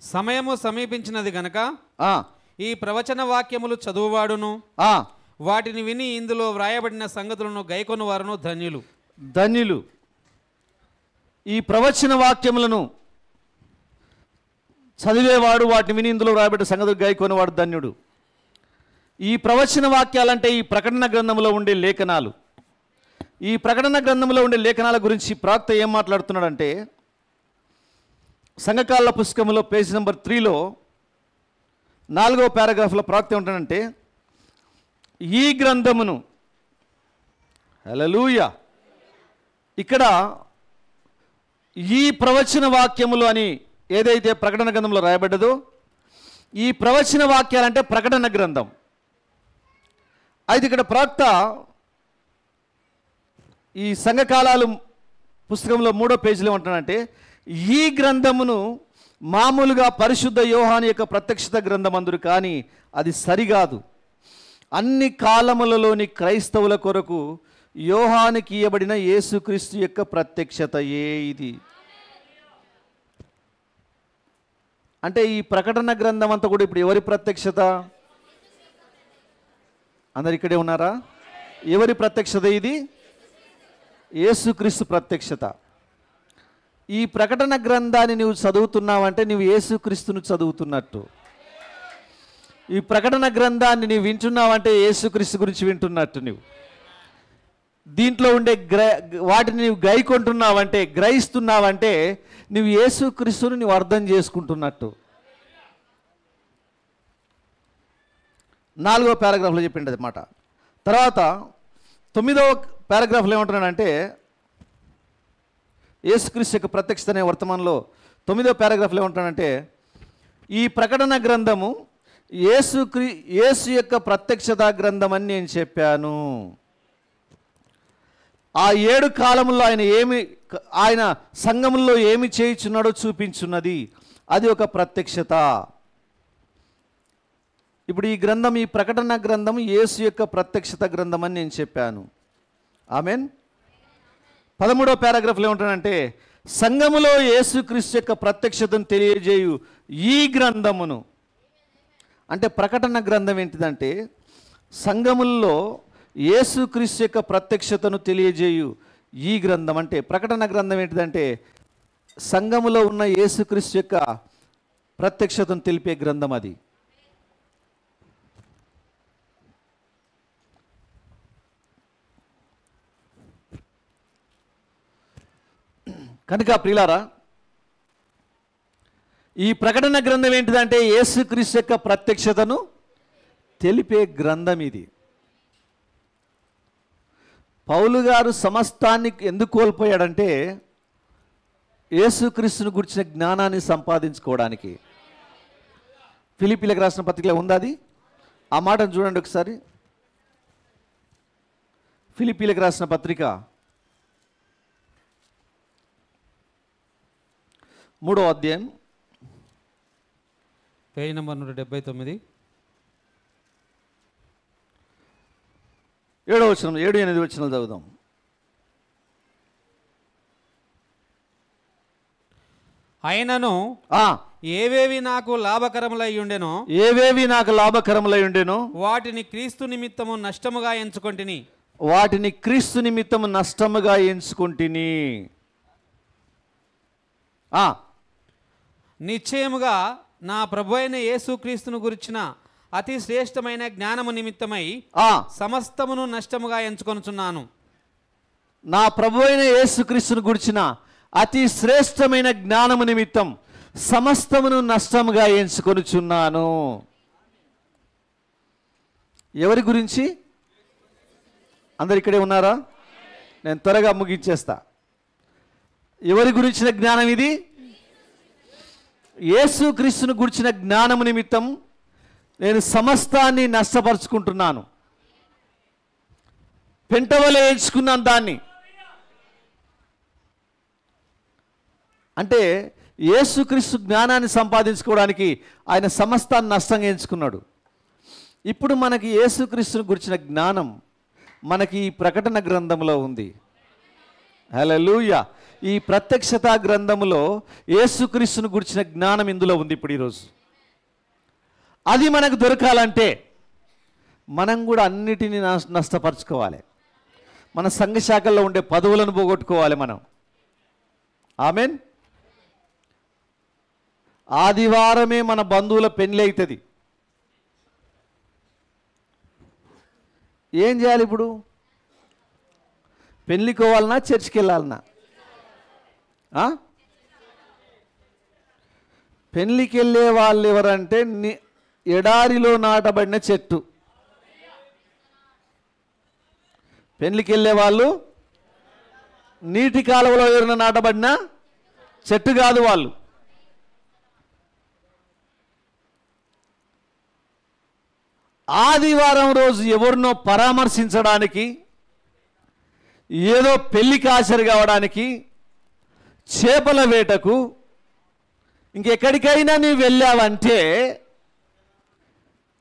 సమయము సమీపించినది గనక ఈ ప్రవచన వాక్యములు చదువువాడును వాటిని విని ఇందులో వ్రాయబడిన సంగతులను గైకొను వారును ధన్యులు. ఈ ప్రవచన వాక్యములను చదివేవాడు, వాటిని విని ఇందులో వ్రాయబడిన సంగతులు గైకొనేవాడు ధన్యుడు. ఈ ప్రవచన వాక్యాలంటే ఈ ప్రకటన గ్రంథంలో ఉండే లేఖనాలు. ఈ ప్రకటన గ్రంథంలో ఉండే లేఖనాల గురించి ప్రవక్త ఏం మాట్లాడుతున్నాడంటే, సంఘకాల పుస్తకంలో పేజ్ నెంబర్ 3లో 4వ పారాగ్రాఫ్లో ప్రవక్త ఏమంటాడంటే, ఈ గ్రంథమును హల్లెలూయా. ఇక్కడ ఈ ప్రవచన వాక్యములు అని ఏదైతే ప్రకటన గ్రంథంలో రాయబడ్డదో, ఈ ప్రవచన వాక్యాలంటే ప్రకటన గ్రంథం. అయితే ఇక్కడ ప్రవక్త ఈ సంఘకాలాలు పుస్తకంలో 3వ పేజీలో ఉంటున్నాడంటే, ఈ గ్రంథమును మామూలుగా పరిశుద్ధ యోహాను యొక్క ప్రత్యక్షత గ్రంథం అందురు, కానీ అది సరికాదు. అన్ని కాలములలోని క్రైస్తవుల కొరకు యోహానుకి ఇయ్యబడిన యేసుక్రీస్తు యొక్క ప్రత్యక్షతయే ఇది. అంటే ఈ ప్రకటన గ్రంథం అంతా కూడా ఇప్పుడు ఎవరి ప్రత్యక్షత? అందరు ఇక్కడే ఉన్నారా? ఎవరి ప్రత్యక్షత ఇది? యేసుక్రీస్తు ప్రత్యక్షత. ఈ ప్రకటన గ్రంథాన్ని నువ్వు చదువుతున్నావంటే నువ్వు యేసుక్రీస్తును చదువుతున్నట్టు. ఈ ప్రకటన గ్రంథాన్ని నీవు వింటున్నావంటే యేసుక్రీస్తు గురించి వింటున్నట్టు. నువ్వు దీంట్లో ఉండే వాటిని నువ్వు గైకొంటున్నావంటే, గ్రహిస్తున్నావంటే నువ్వు యేసుక్రీస్తుని నువ్వు అర్థం చేసుకుంటున్నట్టు. 4వ పారాగ్రాఫ్లో చెప్పింది అది మాట. తర్వాత 9వ పారాగ్రాఫ్లో ఏమంటున్నాడంటే, యేసుక్రీస్తు యొక్క ప్రత్యక్షత అనే వర్తమానంలో 9వ పారాగ్రాఫ్లో ఏమంటున్నాడంటే, ఈ ప్రకటన గ్రంథము యేసు యొక్క ప్రత్యక్షత గ్రంథం అని నేను చెప్పాను. ఆ 7 కాలముల్లో ఆయన సంఘములో ఏమి చేయుచున్నాడో చూపించున్నది. అది ఒక ప్రత్యక్షత. ఇప్పుడు ఈ గ్రంథం, ఈ ప్రకటన గ్రంథం యేసు యొక్క ప్రత్యక్షత గ్రంథం అని నేను చెప్పాను. ఆమెన్. 13వ పారాగ్రాఫ్లో ఏమంటానంటే, సంఘములో యేసుక్రీస్తు యొక్క ప్రత్యక్షతను తెలియజేయు ఈ గ్రంథమును, అంటే ప్రకటన గ్రంథం ఏంటిదంటే సంఘముల్లో యేసుక్రీస్తు యొక్క ప్రత్యక్షతను తెలియజేయు ఈ గ్రంథం. అంటే ప్రకటన గ్రంథం ఏంటిదంటే సంఘములో ఉన్న యేసుక్రీస్తు యొక్క ప్రత్యక్షతను తెలిపే గ్రంథం అది. కనుక ప్రియులారా, ఈ ప్రకటన గ్రంథం ఏంటిదంటే యేసుక్రీస్తు యొక్క ప్రత్యక్షతను తెలిపే గ్రంథం ఇది. పౌలు గారు సమస్తాన్ని ఎందుకు కోల్పోయాడంటే యేసుక్రీస్తుని గురించిన జ్ఞానాన్ని సంపాదించుకోవడానికి. ఫిలిప్పీలకు రాసిన పత్రికలో ఉంది అది. ఆ మాటను చూడండి ఒకసారి. ఫిలిప్పీలకు రాసిన పత్రిక 3వ అధ్యాయం పేజీ నంబర్ 179 7వ వచనం, 7-8 వచనాలు చదువుదాం. అయినను ఏవేవి నాకు లాభకరములై ఉండెనో వాటిని క్రీస్తు నిమిత్తము నష్టముగా ఎంచుకొంటిని. నిశ్చయముగా నా ప్రభు అయిన యేసుక్రీస్తును గురించిన అతి శ్రేష్టమైన జ్ఞానము నిమిత్తమై సమస్తమును నష్టముగా ఎంచుకొనుచున్నాను. నా ప్రభు అయిన యేసుక్రీస్తును గురించిన అతి శ్రేష్టమైన జ్ఞానము నిమిత్తం సమస్తమును నష్టముగా ఎంచుకొనుచున్నాను. ఎవరి గురించి? అందరు ఇక్కడే ఉన్నారా? నేను త్వరగా ముగించేస్తా. ఎవరి గురించిన జ్ఞానం ఇది? యేసుక్రీస్తును గురించిన జ్ఞానము నిమిత్తం నేను సమస్తాన్ని నష్టపరుచుకుంటున్నాను. పెంటవలే ఎంచుకున్నాను దాన్ని. అంటే యేసుక్రీస్తు జ్ఞానాన్ని సంపాదించుకోవడానికి ఆయన సమస్తాన్ని నష్టంగా ఎంచుకున్నాడు. ఇప్పుడు మనకి యేసుక్రీస్తును గురించిన జ్ఞానం మనకి ఈ ప్రకటన గ్రంథంలో ఉంది. హల్లెలూయా. ఈ ప్రత్యక్షత గ్రంథములో యేసుక్రీస్తును గురించిన జ్ఞానం ఇందులో ఉంది. ఇప్పుడు ఈరోజు అది మనకు దొరకాలంటే మనం కూడా అన్నిటినీ నష్టపరచుకోవాలి. మన సంఘ శాఖల్లో ఉండే పదవులను పోగొట్టుకోవాలి మనం. ఆమెన్. ఆదివారమే మన బంధువుల పెళ్లి అవుతుంది. ఏం చేయాలి ఇప్పుడు? పెళ్ళికి పోవాలన్నా చర్చికి వెళ్ళాలన్నా? పెళ్ళికి వెళ్ళే వాళ్ళు ఎవరంటే ఎడారిలో నాటబడిన చెట్టు. పెళ్లికి వెళ్ళే వాళ్ళు నీటి కాలువలో ఎవరిన నాటబడిన చెట్టు కాదు వాళ్ళు. ఆదివారం రోజు ఎవరినో పరామర్శించడానికి, ఏదో పెళ్లికి హాజరు కావడానికి, చేపల వేటకు, ఇంకెక్కడికైనా నీవు వెళ్ళావంటే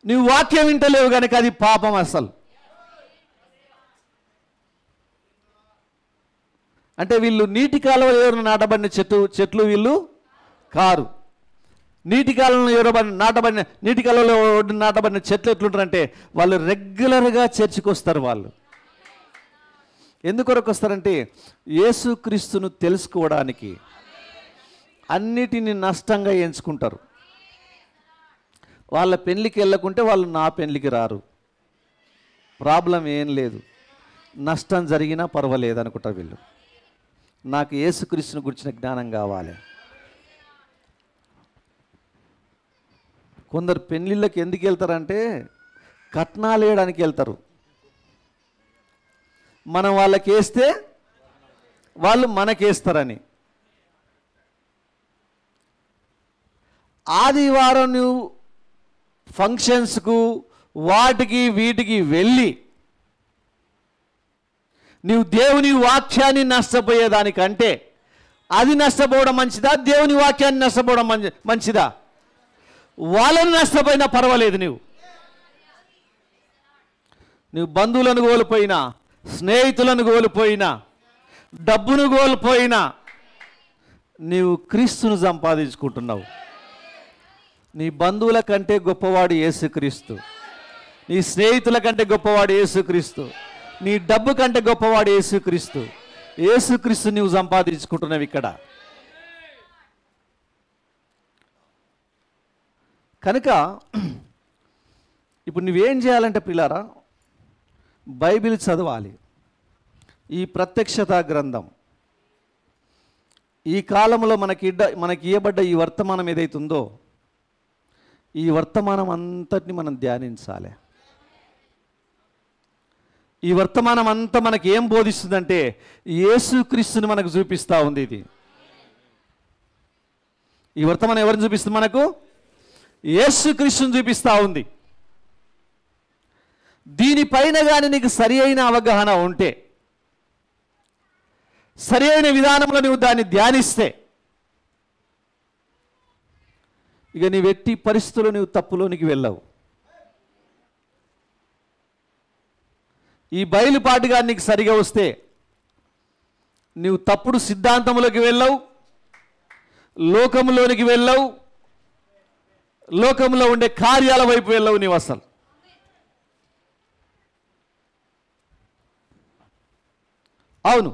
నువ్వు వాక్యం వింటలేవు కనుక అది పాపం. అసలు అంటే వీళ్ళు నీటి కాలంలో ఎవరు నాటబడిన చెట్లు వీళ్ళు కారు. నీటి కాలంలో ఎవరు నాటబడిన నీటి కాలంలో నాటబడిన చెట్లు ఎట్లుంటారంటే వాళ్ళు రెగ్యులర్గా చర్చికి వస్తారు. వాళ్ళు ఎందుకొరకు వస్తారంటే యేసుక్రీస్తును తెలుసుకోవడానికి. అన్నిటిని నష్టంగా ఎంచుకుంటారు. వాళ్ళ పెళ్ళికి వెళ్ళకుంటే వాళ్ళు నా పెళ్ళికి రారు, ప్రాబ్లం ఏం లేదు, నష్టం జరిగినా పర్వాలేదు అనుకుంటారు వీళ్ళు. నాకు యేసుక్రీస్తుని గురించిన జ్ఞానం కావాలి. కొందరు పెళ్ళిళ్ళకి ఎందుకు వెళ్తారంటే కట్నాలు వేయడానికి వెళ్తారు. మనం వాళ్ళకి వేస్తే వాళ్ళు మనకేస్తారని. ఆదివారం నువ్వు ఫంక్షన్స్కు వాటికి వీటికి వెళ్ళి నీవు దేవుని వాక్యాన్ని నష్టపోయేదానికంటే అది నష్టపోవడం మంచిదా, దేవుని వాక్యాన్ని నష్టపోవడం మంచిదా? వాళ్ళని నష్టపోయినా పర్వాలేదు. నువ్వు బంధువులను కోల్పోయినా, స్నేహితులను కోల్పోయినా, డబ్బును కోల్పోయినా నీవు క్రీస్తును సంపాదించుకుంటున్నావు. నీ బంధువుల కంటే గొప్పవాడు యేసుక్రీస్తు, నీ స్నేహితుల కంటే గొప్పవాడు యేసుక్రీస్తు, నీ డబ్బు కంటే గొప్పవాడు యేసుక్రీస్తు. యేసుక్రీస్తు నీవు సంపాదించుకుంటున్నావు ఇక్కడ. కనుక ఇప్పుడు నువ్వేం చేయాలంటే పిల్లారా, బైబిల్ చదవాలి. ఈ ప్రత్యక్షత గ్రంథం ఈ కాలంలో మనకి ఇవ్వబడ్డ ఈ వర్తమానం ఏదైతుందో ఈ వర్తమానం అంతటిని మనం ధ్యానించాలి. ఈ వర్తమానం అంతా మనకి ఏం బోధిస్తుందంటే యేసుక్రీస్తుని మనకు చూపిస్తూ ఉంది. ఈ వర్తమానం ఎవరిని చూపిస్తుంది? మనకు యేసుక్రీస్తుని చూపిస్తూ ఉంది. దీనిపైన కానీ నీకు సరి అయిన అవగాహన ఉంటే, సరి అయిన విధానంలో నువ్వు దాన్ని ధ్యానిస్తే, ఇక నీ వ్యక్తి పరిస్థితుల్లో నువ్వు తప్పులోనికి వెళ్ళవు. ఈ బయలుపాటుగా నీకు సరిగా వస్తే నువ్వు తప్పుడు సిద్ధాంతంలోకి వెళ్ళవు, లోకంలోనికి వెళ్ళవు, లోకంలో ఉండే కార్యాల వైపు వెళ్ళవు నీవు అసలు. అవును,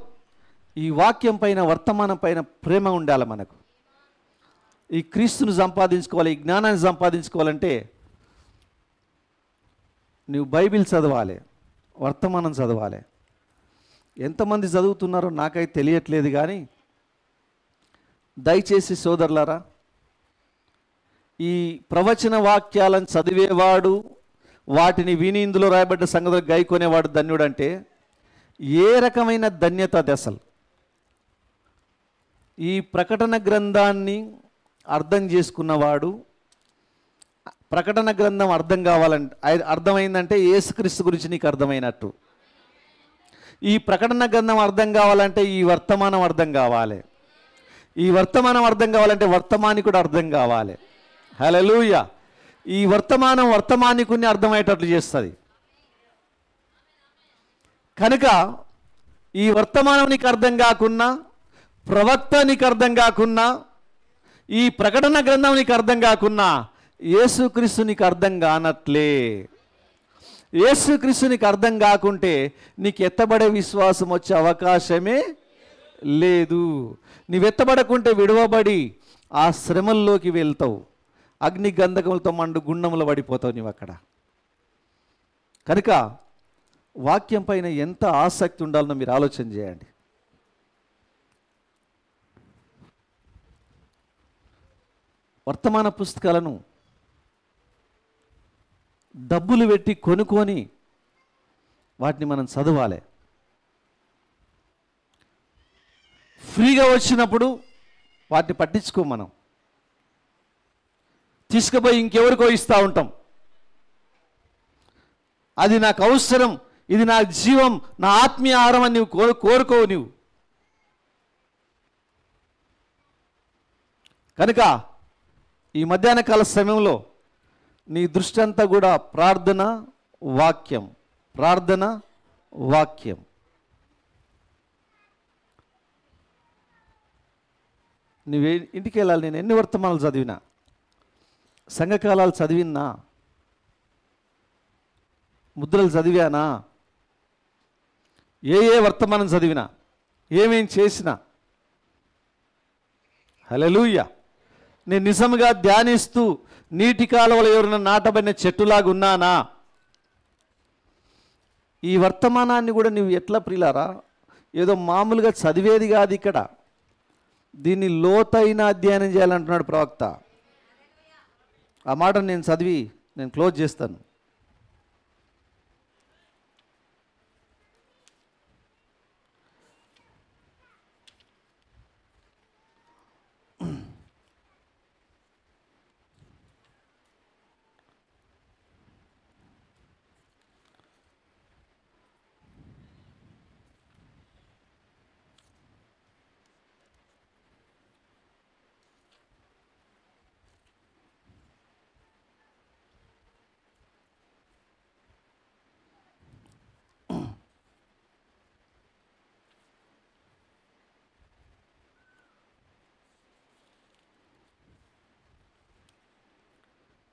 ఈ వాక్యం పైన, వర్తమానం పైన ప్రేమ ఉండాలి మనకు. ఈ క్రీస్తును సంపాదించుకోవాలి, ఈ జ్ఞానాన్ని సంపాదించుకోవాలంటే నువ్వు బైబిల్ చదవాలి, వర్తమానం చదవాలి. ఎంతమంది చదువుతున్నారో నాకైతే తెలియట్లేదు, కానీ దయచేసి సోదరులారా, ఈ ప్రవచన వాక్యాలను చదివేవాడు, వాటిని విని ఇందులో రాయబడ్డ సంగతులు గైకొనేవాడు ధన్యుడంటే ఏ రకమైన ధన్యత అది అసలు. ఈ ప్రకటన గ్రంథాన్ని అర్థం చేసుకున్నవాడు, ప్రకటన గ్రంథం అర్థం కావాలంటే, అర్థమైందంటే యేసుక్రీస్తు గురించి నీకు అర్థమైనట్టు. ఈ ప్రకటన గ్రంథం అర్థం కావాలంటే ఈ వర్తమానం అర్థం కావాలి. ఈ వర్తమానం అర్థం కావాలంటే వర్తమానికుడు అర్థం కావాలి. హల్లెలూయా. ఈ వర్తమానం వర్తమానికుని అర్థమయ్యేటట్లు చేస్తుంది. కనుక ఈ వర్తమానం నీకు అర్థం కాకున్నా, ప్రవక్త నీకు అర్థం కాకున్నా, ఈ ప్రకటన గ్రంథం నీకు అర్థం కాకున్నా, యేసుక్రీస్తు నీకు అర్థం కానట్లే. యేసుక్రీస్తు నీకు అర్థం కాకుంటే నీకు ఎత్తబడే విశ్వాసం వచ్చే అవకాశమే లేదు. నీవు ఎత్తబడకుంటే విడవబడి ఆ శ్రమల్లోకి వెళ్తావు, అగ్ని గంధకములతో మండు గుండంలో పడిపోతావు నీవు అక్కడ. కనుక వాక్యం పైన ఎంత ఆసక్తి ఉండాలనో మీరు ఆలోచన చేయండి. వర్తమాన పుస్తకాలను డబ్బులు పెట్టి కొనుక్కొని వాటిని మనం చదవాలి. ఫ్రీగా వచ్చినప్పుడు వాటిని పట్టించుకో, మనం తీసుకుపోయి ఇంకెవరికో ఇస్తూ ఉంటాం. అది నాకు అవసరం, ఇది నా జీవం, నా ఆత్మీయ ఆహారం అని నువ్వు కోరుకోవు నువ్వు. కనుక ఈ మధ్యాహ్న కాల సమయంలో నీ దృష్టి అంతా కూడా ప్రార్థన వాక్యం, ప్రార్థన వాక్యం. నువ్వే ఇంటికి వెళ్ళాలి. నేను ఎన్ని వర్తమానాలు చదివినా, సంఘకాలాలు చదివినా, ముద్రలు చదివానా, ఏ వర్తమానం చదివినా, ఏమేం చేసినా, హల్లెలూయా, నేను నిజంగా ధ్యానిస్తూ నీటి కాలువలో ఎవరైనా నాటబడిన చెట్టులాగా ఉన్నానా? ఈ వర్తమానాన్ని కూడా నువ్వు ఎట్లా ప్రియులారా, ఏదో మామూలుగా చదివేది కాదు. ఇక్కడ దీన్ని లోతైన అధ్యయనం చేయాలంటున్నాడు ప్రవక్త. ఆ మాట నేను చదివి నేను క్లోజ్ చేస్తాను.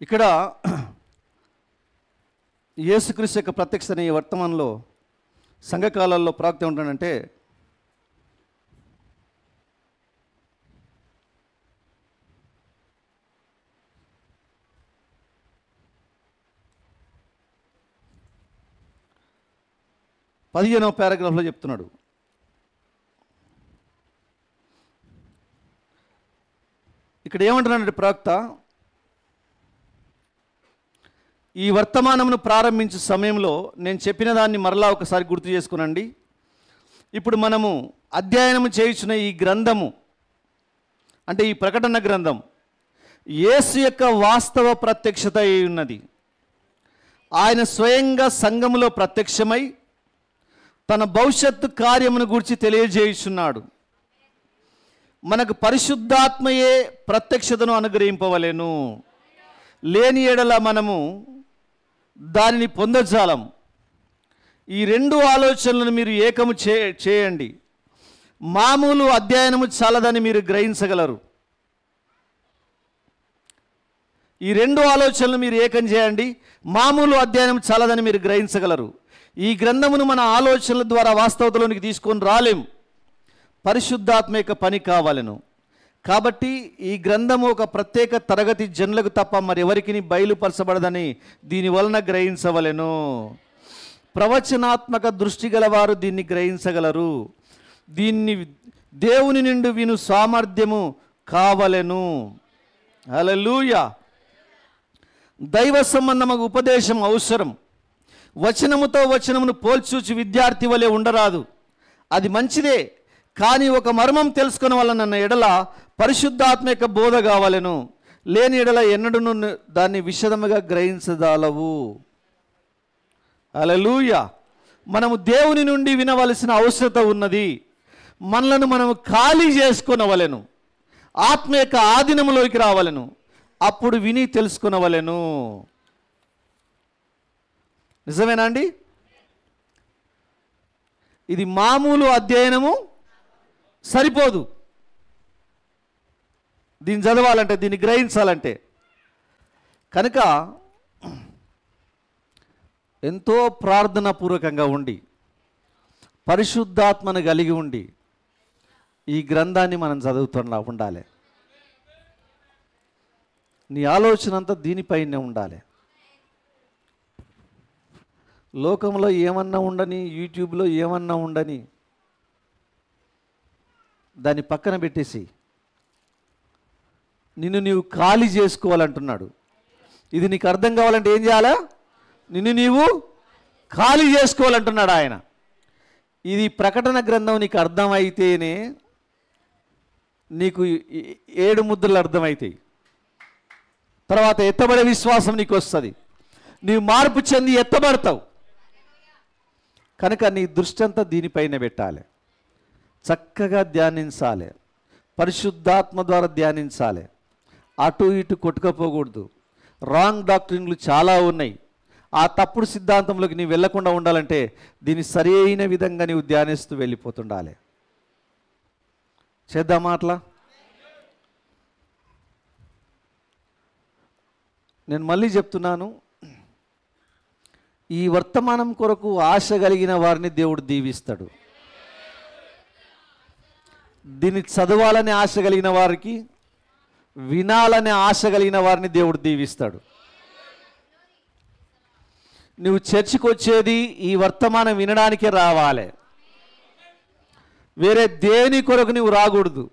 ఇక్కడ యేసుక్రీస్తు యొక్క ప్రత్యక్షత ఈ వర్తమానంలో సంఘకాలాల్లో ప్రవక్త ఉంటాడంటే, పదిహేనవ పారాగ్రాఫ్లో చెప్తున్నాడు. ఇక్కడ ఏమంటున్నాడంటే ప్రవక్త, ఈ వర్తమానమును ప్రారంభించే సమయంలో నేను చెప్పిన దాన్ని మరలా ఒకసారి గుర్తు చేసుకునండి. ఇప్పుడు మనము అధ్యయనం చేయుచున్న ఈ గ్రంథము అంటే ఈ ప్రకటన గ్రంథం యేసు యొక్క వాస్తవ ప్రత్యక్షత అయి ఉన్నది. ఆయన స్వయంగా సంఘములో ప్రత్యక్షమై తన భవిష్యత్తు కార్యమును గురించి తెలియజేయుచున్నాడు. మనకు పరిశుద్ధాత్మయే ప్రత్యక్షతను అనుగ్రహింపవలెను, లేని ఎడల మనము దానిని పొందజాలం. ఈ రెండు ఆలోచనలను మీరు ఏకము చేయండి. మామూలు అధ్యయనము చాలదని మీరు గ్రహించగలరు. ఈ రెండు ఆలోచనలు మీరు ఏకం చేయండి. మామూలు అధ్యయనం చాలదని మీరు గ్రహించగలరు. ఈ గ్రంథమును మన ఆలోచనల ద్వారా వాస్తవతలోనికి తీసుకొని రాలేం. పరిశుద్ధాత్మ యొక్క పని కావాలను. కాబట్టి ఈ గ్రంథము ఒక ప్రత్యేక తరగతి జనులకు తప్ప మరి ఎవరికి బయలుపరచబడదని దీని వలన గ్రహించవలెను. ప్రవచనాత్మక దృష్టి గలవారు దీన్ని గ్రహించగలరు. దీన్ని దేవుని నుండి విను సామర్థ్యము కావలెను. హల్లెలూయా. దైవ సంబంధమైన ఉపదేశం అవసరం. వచనముతో వచనమును పోల్చూచి విద్యార్థి వలె ఉండరాదు. అది మంచిదే, కానీ ఒక మర్మం తెలుసుకున్న వలన ఎడల పరిశుద్ధాత్మ యొక్క బోధ కావాలను. లేని ఎడల ఎన్నడూ దాన్ని విశదముగా గ్రహించదాలవు. హల్లెలూయా. మనము దేవుని నుండి వినవలసిన అవసరత ఉన్నది. మనలను మనము ఖాళీ చేసుకొనవలెను. ఆత్మ యొక్క ఆధీనంలోకి రావలెను. అప్పుడు విని తెలుసుకొనవలెను. నిజమేనా అండి? ఇది మామూలు అధ్యయనము సరిపోదు. దీన్ని చదవాలంటే, దీన్ని గ్రహించాలంటే. కనుక ఎంతో ప్రార్థనాపూర్వకంగా ఉండి పరిశుద్ధాత్మను కలిగి ఉండి ఈ గ్రంథాన్ని మనం చదువుతున్నా ఉండాలి. నీ ఆలోచన అంతా దీనిపైనే ఉండాలి. లోకంలో ఏమన్నా ఉండని, యూట్యూబ్లో ఏమన్నా ఉండని దాన్ని పక్కన పెట్టేసి నిన్ను నీవు ఖాళీ చేసుకోవాలంటున్నాడు. ఇది నీకు అర్థం కావాలంటే ఏం చేయాలా? నిన్ను నీవు ఖాళీ చేసుకోవాలంటున్నాడు ఆయన. ఇది ప్రకటన గ్రంథం నీకు అర్థమైతేనే నీకు 7 ముద్రలు అర్థమవుతాయి. తర్వాత ఎత్తబడే విశ్వాసం నీకు వస్తుంది. నీవు మార్పు చెంది ఎత్తబడతావు. కనుక నీ దృష్టి అంతా దీనిపైన పెట్టాలి. చక్కగా ధ్యానించాలి. పరిశుద్ధాత్మ ద్వారా ధ్యానించాలి. అటు ఇటు కొట్టుకపోకూడదు. రాంగ్ డాక్ట్రిన్లు చాలా ఉన్నాయి. ఆ తప్పుడు సిద్ధాంతంలోకి నీవు వెళ్లకుండా ఉండాలంటే దీన్ని సరైన విధంగా నీవు ధ్యానిస్తూ వెళ్ళిపోతుండాలి. చేద్దామా అట్లా? నేను మళ్ళీ చెప్తున్నాను, ఈ వర్తమానం కొరకు ఆశ కలిగిన వారిని దేవుడు దీవిస్తాడు. దీన్ని చదవాలనే ఆశ కలిగిన వారికి, వినాలనే ఆశ కలిగిన వారిని దేవుడు దీవిస్తాడు. నువ్వు చర్చికి వచ్చేది ఈ వర్తమానం వినడానికే రావాలి. వేరే దేని కొరకు నువ్వు రాకూడదు.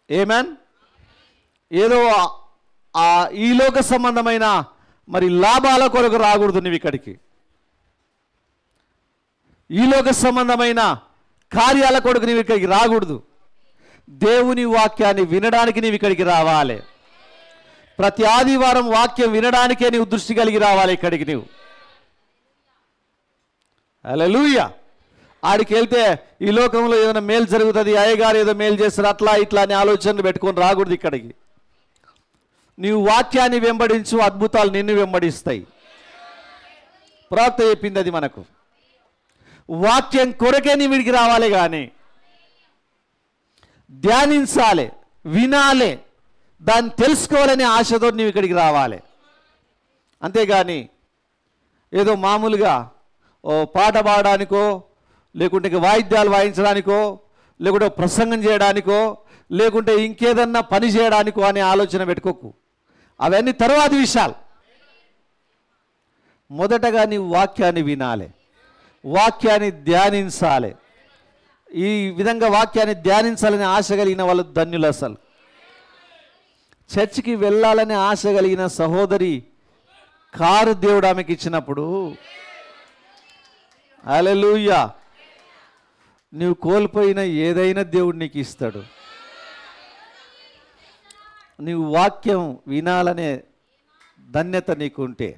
ఏమేన్? ఏదో ఈ లోక సంబంధమైన మరి లాభాల కొరకు రాకూడదు. నువ్వు ఇక్కడికి ఈ లోక సంబంధమైన కార్యాల కొరకు నీవు ఇక్కడికి రాకూడదు. దేవుని వాక్యాన్ని వినడానికి నీవు ఇక్కడికి రావాలి. ప్రతి ఆదివారం వాక్యం వినడానికే నీవు దృష్టి కలిగి రావాలి ఇక్కడికి. నీవు హల్లెలూయా. ఆడికి వెళ్తే ఈ లోకంలో ఏదైనా మేలు జరుగుతుంది, అయ్యగారు ఏదో మేలు చేస్తారు, అట్లా ఇట్లా అని ఆలోచనలు పెట్టుకొని రాకూడదు ఇక్కడికి. నీవు వాక్యాన్ని వెంబడించు, అద్భుతాలు నిన్ను వెంబడిస్తాయి. ప్రవక్త చెప్పింది అది మనకు. వాక్యం కొరకే నీ వీడికి రావాలి, కానీ ధ్యానించాలి, వినాలి, దాన్ని తెలుసుకోవాలనే ఆశతో నీవు ఇక్కడికి రావాలి. అంతేగాని ఏదో మామూలుగా ఓ పాట పాడడానికో, లేకుంటే వాయిద్యాలు వాయించడానికో, లేకుంటే ప్రసంగం చేయడానికో, లేకుంటే ఇంకేదన్నా పని చేయడానికో అనే ఆలోచన పెట్టుకోకు. అవన్నీ తరువాతి విషయాలు. మొదటగా నీ వాక్యాన్ని వినాలి, వాక్యాన్ని ధ్యానించాలి. ఈ విధంగా వాక్యాన్ని ధ్యానించాలని ఆశ కలిగిన వాళ్ళు ధన్యులు. అసలు చర్చికి వెళ్ళాలని ఆశ కలిగిన సహోదరి కారు దేవుడు ఆమెకి ఇచ్చినప్పుడు, హల్లెలూయా, నీవు కోల్పోయిన ఏదైనా దేవుడు నీకు ఇస్తాడు. నీవు వాక్యం వినాలనే ధన్యత నీకుంటే.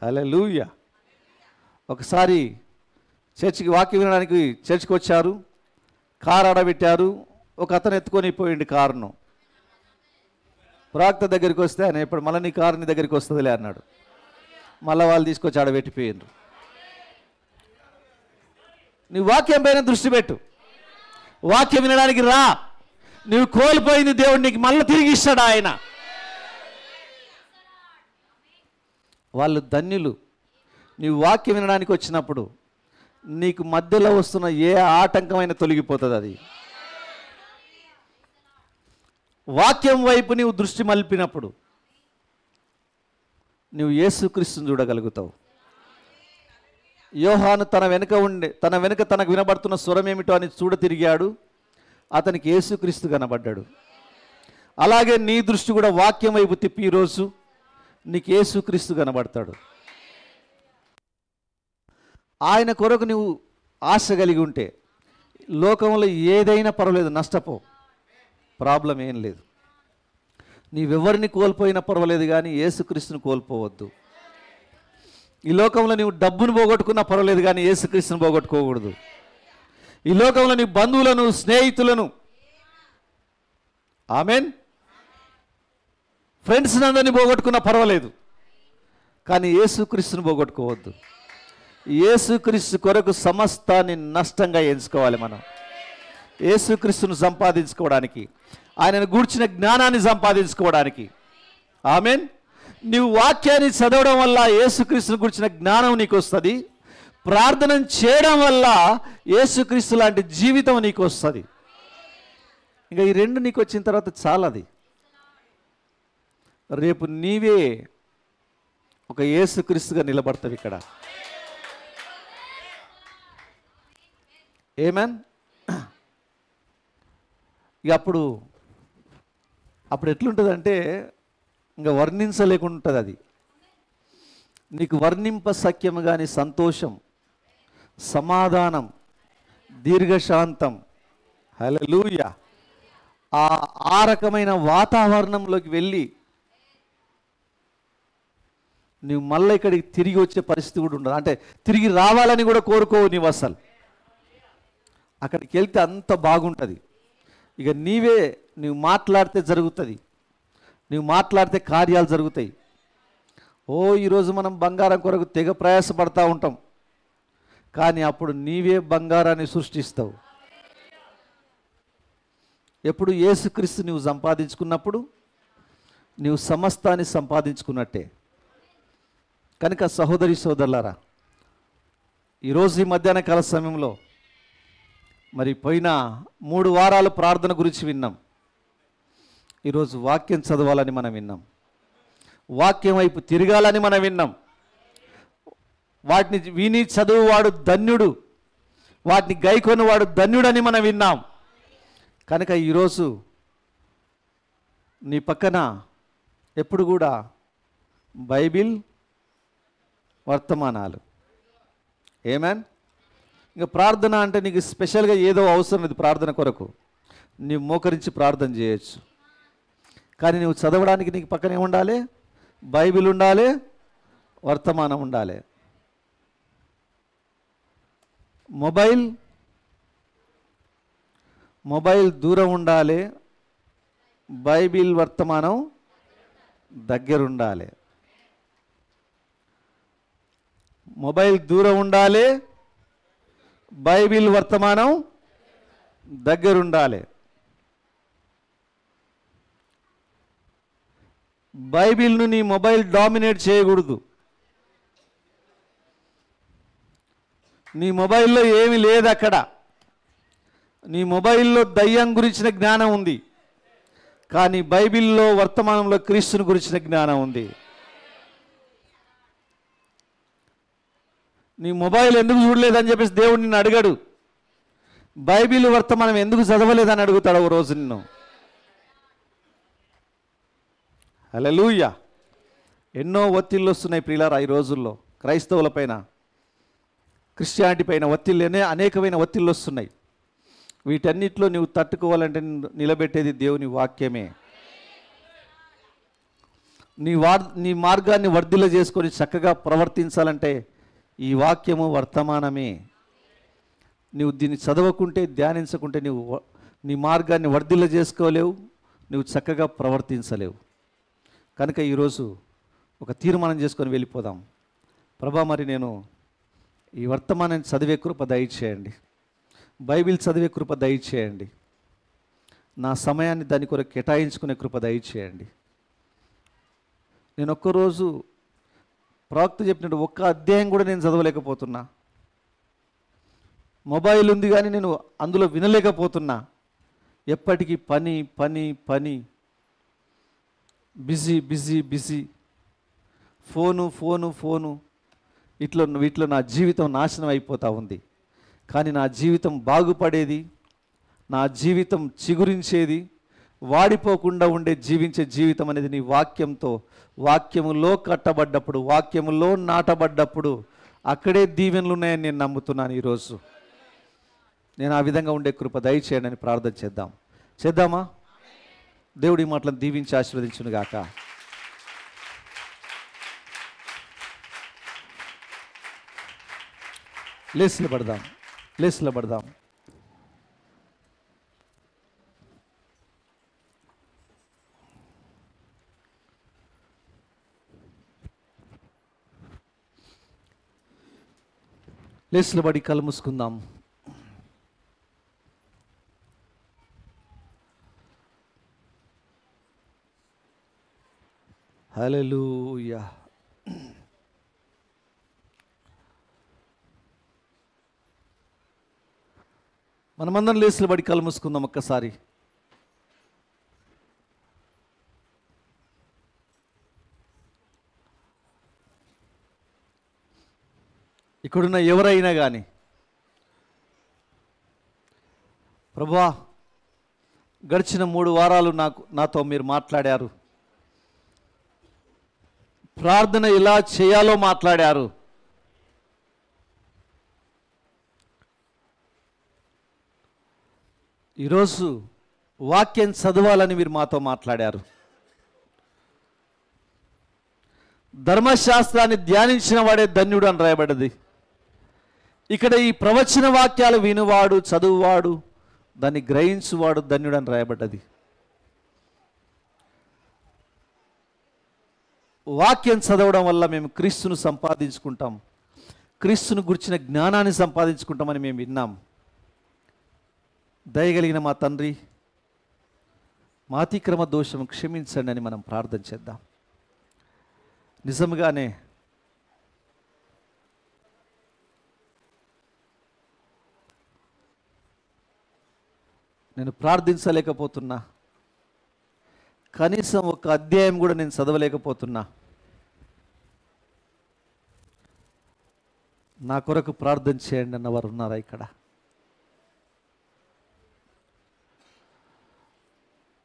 హల్లెలూయా. ఒకసారి చర్చికి వాక్యం వినడానికి చర్చికి వచ్చారు, కారు ఆడబెట్టారు. ఒక అతను ఎత్తుకొని పోయిండు కారును. ప్రవక్త దగ్గరికి వస్తే ఆయన ఇప్పుడు మళ్ళీ నీ కారు నీ దగ్గరికి వస్తుందిలే అన్నాడు. మళ్ళీ వాళ్ళు తీసుకొచ్చి ఆడబెట్టిపోయిండ్రు. నీ వాక్యం పైన దృష్టి పెట్టు, వాక్యం వినడానికి రా. నువ్వు కోల్పోయింది దేవుడు నీకు మళ్ళీ తిరిగి ఇస్తాడు ఆయన. వాళ్ళు ధన్యులు. నీవు వాక్యం వినడానికి వచ్చినప్పుడు నీకు మధ్యలో వస్తున్న ఏ ఆటంకమైన తొలగిపోతుంది. అది వాక్యం వైపు నీవు దృష్టి మలిపినప్పుడు నువ్వు యేసుక్రీస్తుని చూడగలుగుతావు. యోహాను తన వెనుక తనకు వినబడుతున్న స్వరం ఏమిటో అని చూడ తిరిగాడు. అతనికి యేసుక్రీస్తు కనబడ్డాడు. అలాగే నీ దృష్టి కూడా వాక్యం వైపు తిప్పి ఈరోజు నీకు యేసుక్రీస్తు కనబడతాడు. ఆయన కొరకు నువ్వు ఆశ కలిగి ఉంటే లోకంలో ఏదైనా పర్వాలేదు, నష్టపో, ప్రాబ్లం ఏం లేదు. నీవెవరిని కోల్పోయినా పర్వాలేదు, కానీ యేసుక్రీస్తుని కోల్పోవద్దు. ఈ లోకంలో నీవు డబ్బును పోగొట్టుకున్నా పర్వాలేదు, కానీ యేసుక్రీస్తుని పోగొట్టుకోకూడదు. ఈ లోకంలో నీ బంధువులను, స్నేహితులను, ఆమెన్, ఫ్రెండ్స్ని అందరినీ పోగొట్టుకున్నా పర్వాలేదు, కానీ యేసుక్రీస్తుని పోగొట్టుకోవద్దు. యేసుక్రీస్తు కొరకు సమస్తాన్ని నష్టంగా ఎంచుకోవాలి. మనం యేసుక్రీస్తును సంపాదించుకోవడానికి, ఆయనను గూర్చిన జ్ఞానాన్ని సంపాదించుకోవడానికి. ఆమెన్. నీవు వాక్యాన్ని చదవడం వల్ల యేసుక్రీస్తును గూర్చిన జ్ఞానం నీకు వస్తుంది. ప్రార్థన చేయడం వల్ల యేసుక్రీస్తు లాంటి జీవితం నీకు వస్తుంది. ఇంకా ఈ రెండు నీకు వచ్చిన తర్వాత చాలది. రేపు నీవే ఒక యేసుక్రీస్తుగా నిలబడతావు ఇక్కడ. ఏమన్. ఇక అప్పుడు ఎట్లుంటుందంటే ఇంకా వర్ణించలేకుండా ఉంటుంది. అది నీకు వర్ణింప సఖ్యము కానీ సంతోషం, సమాధానం, దీర్ఘశాంతం. హల్లెలూయా. ఆ రకమైన వాతావరణంలోకి వెళ్ళి నువ్వు మళ్ళీ ఇక్కడికి తిరిగి వచ్చే పరిస్థితి కూడా ఉండదు. అంటే తిరిగి రావాలని కూడా కోరుకోవు నీవు అసలు. అక్కడికి వెళ్తే అంత బాగుంటుంది. ఇక నువ్వు మాట్లాడితే జరుగుతుంది, నువ్వు మాట్లాడితే కార్యాలు జరుగుతాయి. ఈరోజు మనం బంగారం కొరకు తెగ ప్రయాసపడతా ఉంటాం, కానీ అప్పుడు నీవే బంగారాన్ని సృష్టిస్తావు. ఎప్పుడు యేసుక్రీస్తు నువ్వు సంపాదించుకున్నప్పుడు నువ్వు సమస్తాన్ని సంపాదించుకున్నట్టే. కనుక సహోదరి సోదరులారా, ఈరోజు ఈ మధ్యాహ్న కాల సమయంలో మరి పోయిన 3 వారాలు ప్రార్థన గురించి విన్నాం. ఈరోజు వాక్యం చదవాలని మనం విన్నాం, వాక్యం వైపు తిరగాలని మనం విన్నాం. వాటిని విని చదువువాడు ధన్యుడు, వాటిని గైకొనివాడు ధన్యుడని మనం విన్నాం. కనుక ఈరోజు నీ పక్కన ఎప్పుడు కూడా బైబిల్, వర్తమానాలు. ఏమేన్? ఇంకా ప్రార్థన అంటే నీకు స్పెషల్గా ఏదో అవసరం లేదు. ప్రార్థన కొరకు నీవు మోకరించి ప్రార్థన చేయొచ్చు, కానీ నువ్వు చదవడానికి నీకు పక్కనే ఉండాలి, బైబిల్ ఉండాలి, వర్తమానం ఉండాలి. మొబైల్ దూరం ఉండాలి, బైబిల్ వర్తమానం దగ్గర ఉండాలి. మొబైల్ దూరం ఉండాలి, బైబిల్ వర్తమానం దగ్గర ఉండాలి. బైబిల్ను నీ మొబైల్ డామినేట్ చేయకూడదు. నీ మొబైల్లో ఏమీ లేదు అక్కడ. నీ మొబైల్లో దయ్యం గురించిన జ్ఞానం ఉంది, కానీ బైబిల్లో వర్తమానంలో క్రీస్తుని గురించిన జ్ఞానం ఉంది. నీ మొబైల్ ఎందుకు చూడలేదని చెప్పేసి దేవుడు నిన్ను అడిగాడు. బైబిల్ వర్తమానం ఎందుకు చదవలేదని అడుగుతాడు ఓ రోజు నిన్ను. హల్లెలూయా. ఎన్నో ఒత్తిళ్ళు వస్తున్నాయి ప్రియులారా ఈ రోజుల్లో. క్రైస్తవుల పైన, క్రిస్టియానిటీ పైన అనేకమైన ఒత్తిళ్ళు వస్తున్నాయి. వీటన్నిటిలో నువ్వు తట్టుకోవాలంటే నిలబెట్టేది దేవుని వాక్యమే. నీ మార్గాన్ని వర్ధిల్ల చేసుకొని చక్కగా ప్రవర్తించాలంటే ఈ వాక్యము, వర్తమానమే. నువ్వు దీన్ని చదవకుంటే, ధ్యానించకుంటే నీ మార్గాన్ని వర్ధిల్ల చేసుకోలేవు, నువ్వు చక్కగా ప్రవర్తించలేవు. కనుక ఈరోజు ఒక తీర్మానం చేసుకొని వెళ్ళిపోదాం. ప్రభా, మరి నేను ఈ వర్తమానాన్ని చదివే కృప దయచేయండి, బైబిల్ చదివే కృప దయచేయండి, నా సమయాన్ని దాని కొరకు కేటాయించుకునే కృప దయచేయండి. నేను ఒక్కరోజు ప్రవక్త చెప్పినట్టు ఒక్క అధ్యాయం కూడా నేను చదవలేకపోతున్నా. మొబైల్ ఉంది కానీ నేను అందులో వినలేకపోతున్నా. ఎప్పటికీ పని పని పని, బిజీ బిజీ బిజీ, ఫోను. వీటిలో నా జీవితం నాశనం అయిపోతూ ఉంది. కానీ నా జీవితం బాగుపడేది, నా జీవితం చిగురించేది, వాడిపోకుండా ఉండే జీవించే జీవితం అనేది నీ వాక్యములో కట్టబడ్డప్పుడు, వాక్యములో నాటబడ్డప్పుడు అక్కడే దీవెనలు ఉన్నాయని నేను నమ్ముతున్నాను. ఈరోజు నేను ఆ విధంగా ఉండే కృప దయచేయండి అని ప్రార్థన చేద్దామా? దేవుడి మాటలను దీవించి ఆశీర్వదించును గాక. లేసులు పడదాం. లేసులు పడి కళ్ళు మూసుకుందాం. హల్లెలూయా. మనమందరం లేసులు పడి కళ్ళు మూసుకుందాం ఒక్కసారి. ఇక్కడున్న ఎవరైనా కానీ, ప్రభువా, గడిచిన 3 వారాలు నాతో మీరు మాట్లాడారు, ప్రార్థన ఎలా చేయాలో మాట్లాడారు. ఈరోజు వాక్యం చదవాలని మీరు మాతో మాట్లాడారు. ధర్మశాస్త్రాన్ని ధ్యానించిన వాడే ధన్యుడు అని రాయబడ్డది. ఇక్కడ ఈ ప్రవచన వాక్యాలు వినువాడు, చదువువాడు, దాన్ని గ్రహించువాడు ధన్యుడు అని రాయబడ్డది. వాక్యం చదవడం వల్ల మేము క్రీస్తును సంపాదించుకుంటాం, క్రీస్తును గురించిన జ్ఞానాన్ని సంపాదించుకుంటామని మేము విన్నాం. దయగలిగిన మా తండ్రి, మా అతిక్రమ దోషం క్షమించండి అని మనం ప్రార్థన చేద్దాం. నిజంగానే నేను ప్రార్థించలేకపోతున్నా, కనీసం ఒక అధ్యాయం కూడా నేను చదవలేకపోతున్నా. నా కొరకు ప్రార్థన చేయండి అన్నవారు ఉన్నారా ఇక్కడ?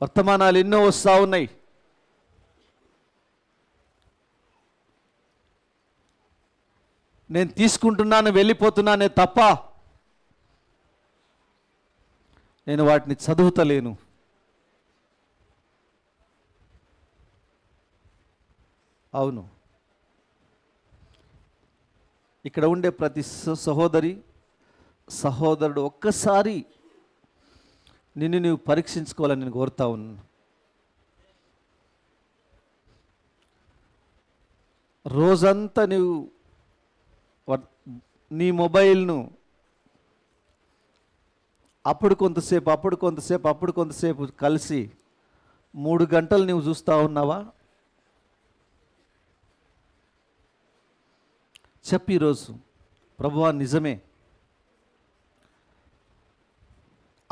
వర్తమానాలు ఎన్నో వస్తూ ఉన్నాయి. నేను తీసుకుంటున్నాను, వెళ్ళిపోతున్నానే తప్ప నేను వాటిని చదువుతలేను. అవును, ఇక్కడ ఉండే ప్రతి సహోదరి సహోదరుడు ఒక్కసారి నిన్ను నువ్వు పరీక్షించుకోవాలని నేను కోరుతా ఉన్నాను. రోజంతా నువ్వు నీ మొబైల్ను అప్పుడు కొంతసేపు కలిసి 3 గంటలు నువ్వు చూస్తూ ఉన్నావా? చెప్పి ఈరోజు, ప్రభువా నిజమే,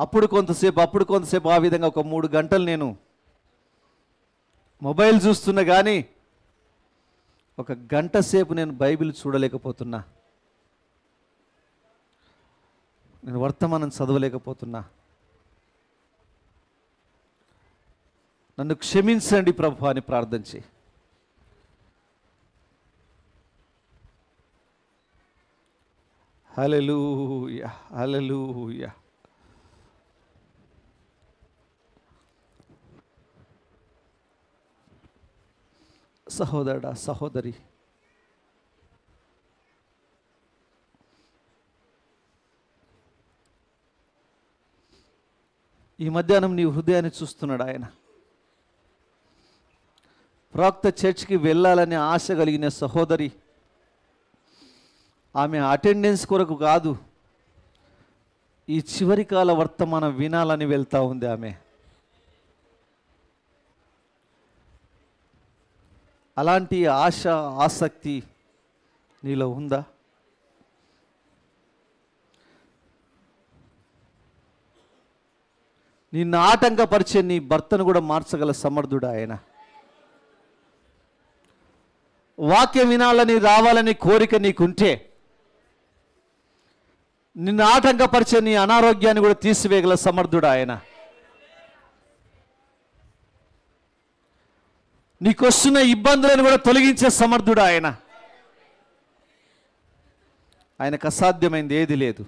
అప్పుడు కొంతసేపు ఆ విధంగా ఒక 3 గంటలు నేను మొబైల్ చూస్తున్నా, కానీ 1 గంట సేపు నేను బైబిల్ చూడలేకపోతున్నా, నేను వర్తమానం చదవలేకపోతున్నా. నన్ను క్షమించండి ప్రభు అని ప్రార్థన చేయి. హల్లెలూయా, హల్లెలూయా. సహోదరుడా, సహోదరి, ఈ మధ్యాహ్నం నీ హృదయాన్ని చూస్తున్నాడు ఆయన. ప్రవక్త చర్చ్కి వెళ్ళాలనే ఆశ కలిగిన సహోదరి, ఆమె అటెండెన్స్ కొరకు కాదు, ఈ చివరి కాల వర్తమానం వినాలని వెళ్తూ ఉంది ఆమె. అలాంటి ఆశ, ఆసక్తి నీలో ఉందా? నిన్ను ఆటంకపరిచే నీ భర్తను కూడా మార్చగల సమర్థుడు ఆయన. వాక్యం వినాలని రావాలని కోరిక నీకుంటే, నిన్ను ఆటంకపరిచే నీ అనారోగ్యాన్ని కూడా తీసివేయగల సమర్థుడు ఆయన. నీకొస్తున్న ఇబ్బందులను కూడా తొలగించే సమర్థుడు ఆయన. ఆయనకు అసాధ్యమైంది ఏది లేదు.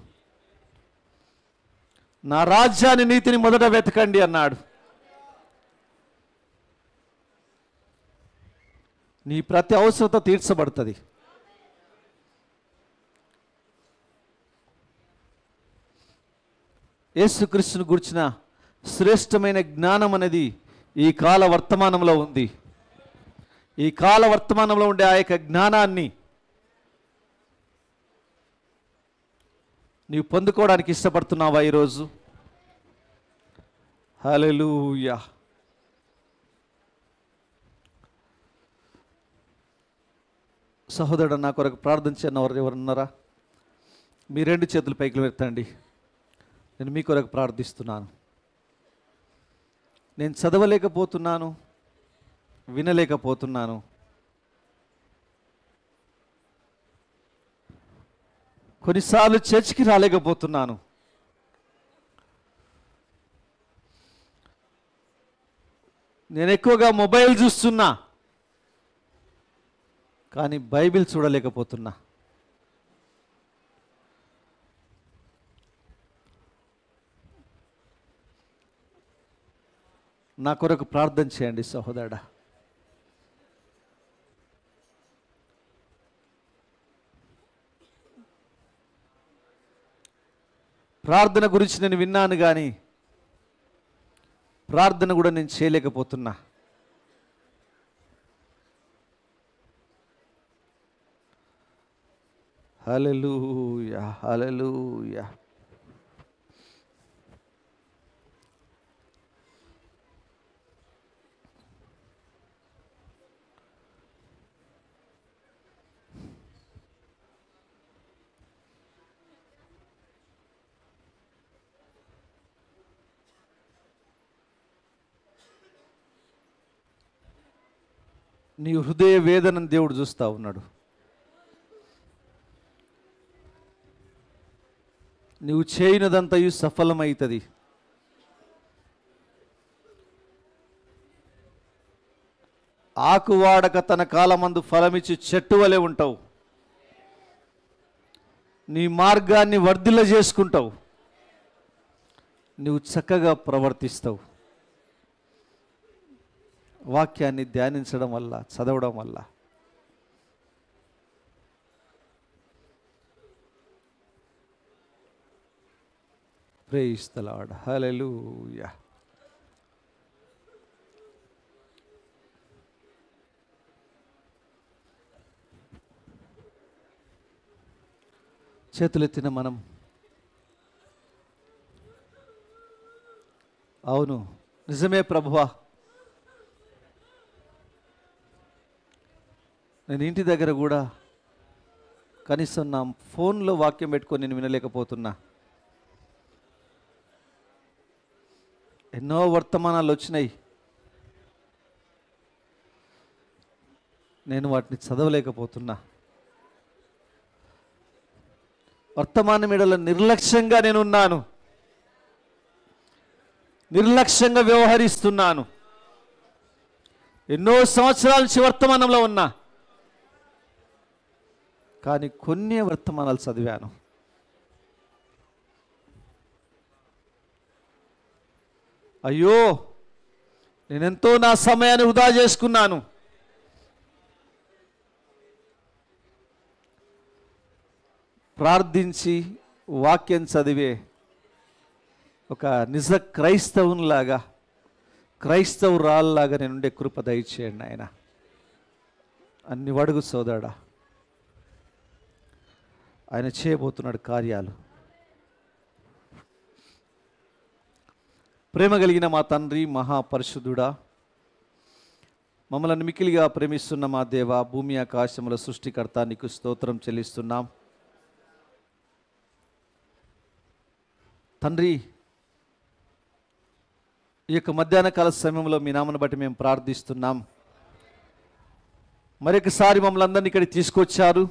నా రాజ్యాన్ని, నీతిని మొదట వెతకండి అన్నాడు. నీ ప్రతి అవసరత తీర్చబడుతుంది. యేసుక్రీస్తుని గురించిన శ్రేష్టమైన జ్ఞానం అనేది ఈ కాల వర్తమానంలో ఉంది. ఈ కాల వర్తమానంలో ఉండే ఆ యొక్క జ్ఞానాన్ని నీవు పొందుకోవడానికి ఇష్టపడుతున్నావా ఈరోజు? హల్లెలూయా. సహోదరుడు, నా కొరకు ప్రార్థించిన వారు ఎవరున్నారా? మీ 2 చేతులు పైకి ఎత్తండి. నేను మీ కొరకు ప్రార్థిస్తున్నాను. నేను చదవలేకపోతున్నాను, వినలేకపోతున్నాను. కొన్నిసార్లు చర్చికి రాలేకపోతున్నాను. నేను ఎక్కువగా మొబైల్ చూస్తున్నా, కానీ బైబిల్ చూడలేకపోతున్నా. నా కొరకు ప్రార్థన చేయండి సహోదరుడా. ప్రార్థన గురించి నేను విన్నాను కానీ ప్రార్థన కూడా నేను చేయలేకపోతున్నా. హల్లెలూయా, హల్లెలూయా. నీ హృదయ వేదనను దేవుడు చూస్తూ ఉన్నాడు. నువ్వు చేయనదంతయు సఫలమవుతుంది. ఆకు వాడక తన కాలమందు ఫలమిచ్చి చెట్టు వలె ఉంటావు. నీ మార్గాన్ని వర్ధిల్ల చేసుకుంటావు. నువ్వు చక్కగా ప్రవర్తిస్తావు. వాక్యాన్ని ధ్యానించడం వల్ల, చదవడం వల్ల. Praise the lord. హల్లెలూయా. చేతులెత్తిన మనం, అవును నిజమే ప్రభువా, నేను ఇంటి దగ్గర కూడా కనీసం నా ఫోన్లో వాక్యం పెట్టుకొని నేను వినలేకపోతున్నా. ఎన్నో వర్తమానాలు వచ్చినాయి, నేను వాటిని చదవలేకపోతున్నా. వర్తమానం ఎడల నిర్లక్ష్యంగా నేను ఉన్నాను, నిర్లక్ష్యంగా వ్యవహరిస్తున్నాను. ఎన్నో సంవత్సరాల నుంచి వర్తమానంలో ఉన్నా, కానీ కొన్ని వర్తమానాలు చదివాను. అయ్యో, నేనెంతో నా సమయాన్ని వృధా చేసుకున్నాను. ప్రార్థించి వాక్యం చదివే ఒక నిజ క్రైస్తవునిలాగా, క్రైస్తవురాల్లాగా నేనుండే కృప దయచేయండి ఆయన. అన్ని వడుగు సోదరుడా, ఆయన చేయబోతున్నాడు కార్యాలు. ప్రేమ కలిగిన మా తండ్రి, మహాపరిశుద్ధుడా, మమ్మల్ని మిక్కిలిగా ప్రేమిస్తున్న మా దేవ, భూమి ఆకాశముల సృష్టికర్త, నీకు స్తోత్రం చెల్లిస్తున్నాం తండ్రి. ఈ యొక్క మధ్యాహ్న కాల సమయంలో మీ నామను బట్టి మేము ప్రార్థిస్తున్నాం. మరొకసారి మమ్మల్ని అందరినీ ఇక్కడికి తీసుకొచ్చారు,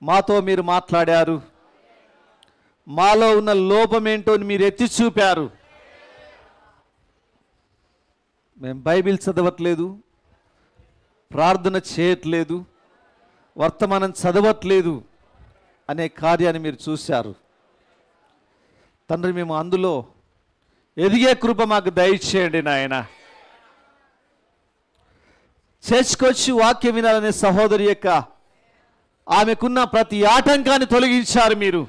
మాతో మీరు మాట్లాడారు, మాలో ఉన్న లోపమేంటో మీరు ఎత్తి చూపారు. మేము బైబిల్ చదవట్లేదు, ప్రార్థన చేయట్లేదు, వర్తమానం చదవట్లేదు అనే కార్యాన్ని మీరు చూశారు తండ్రి. మేము అందులో ఎదిగే కృప మాకు దయచేయండి నాయన. చర్చ్కొచ్చి వాక్యం వినాలనే సహోదరి యొక్క ఆమెకున్న ప్రతి ఆటంకాన్ని తొలగించారు మీరు.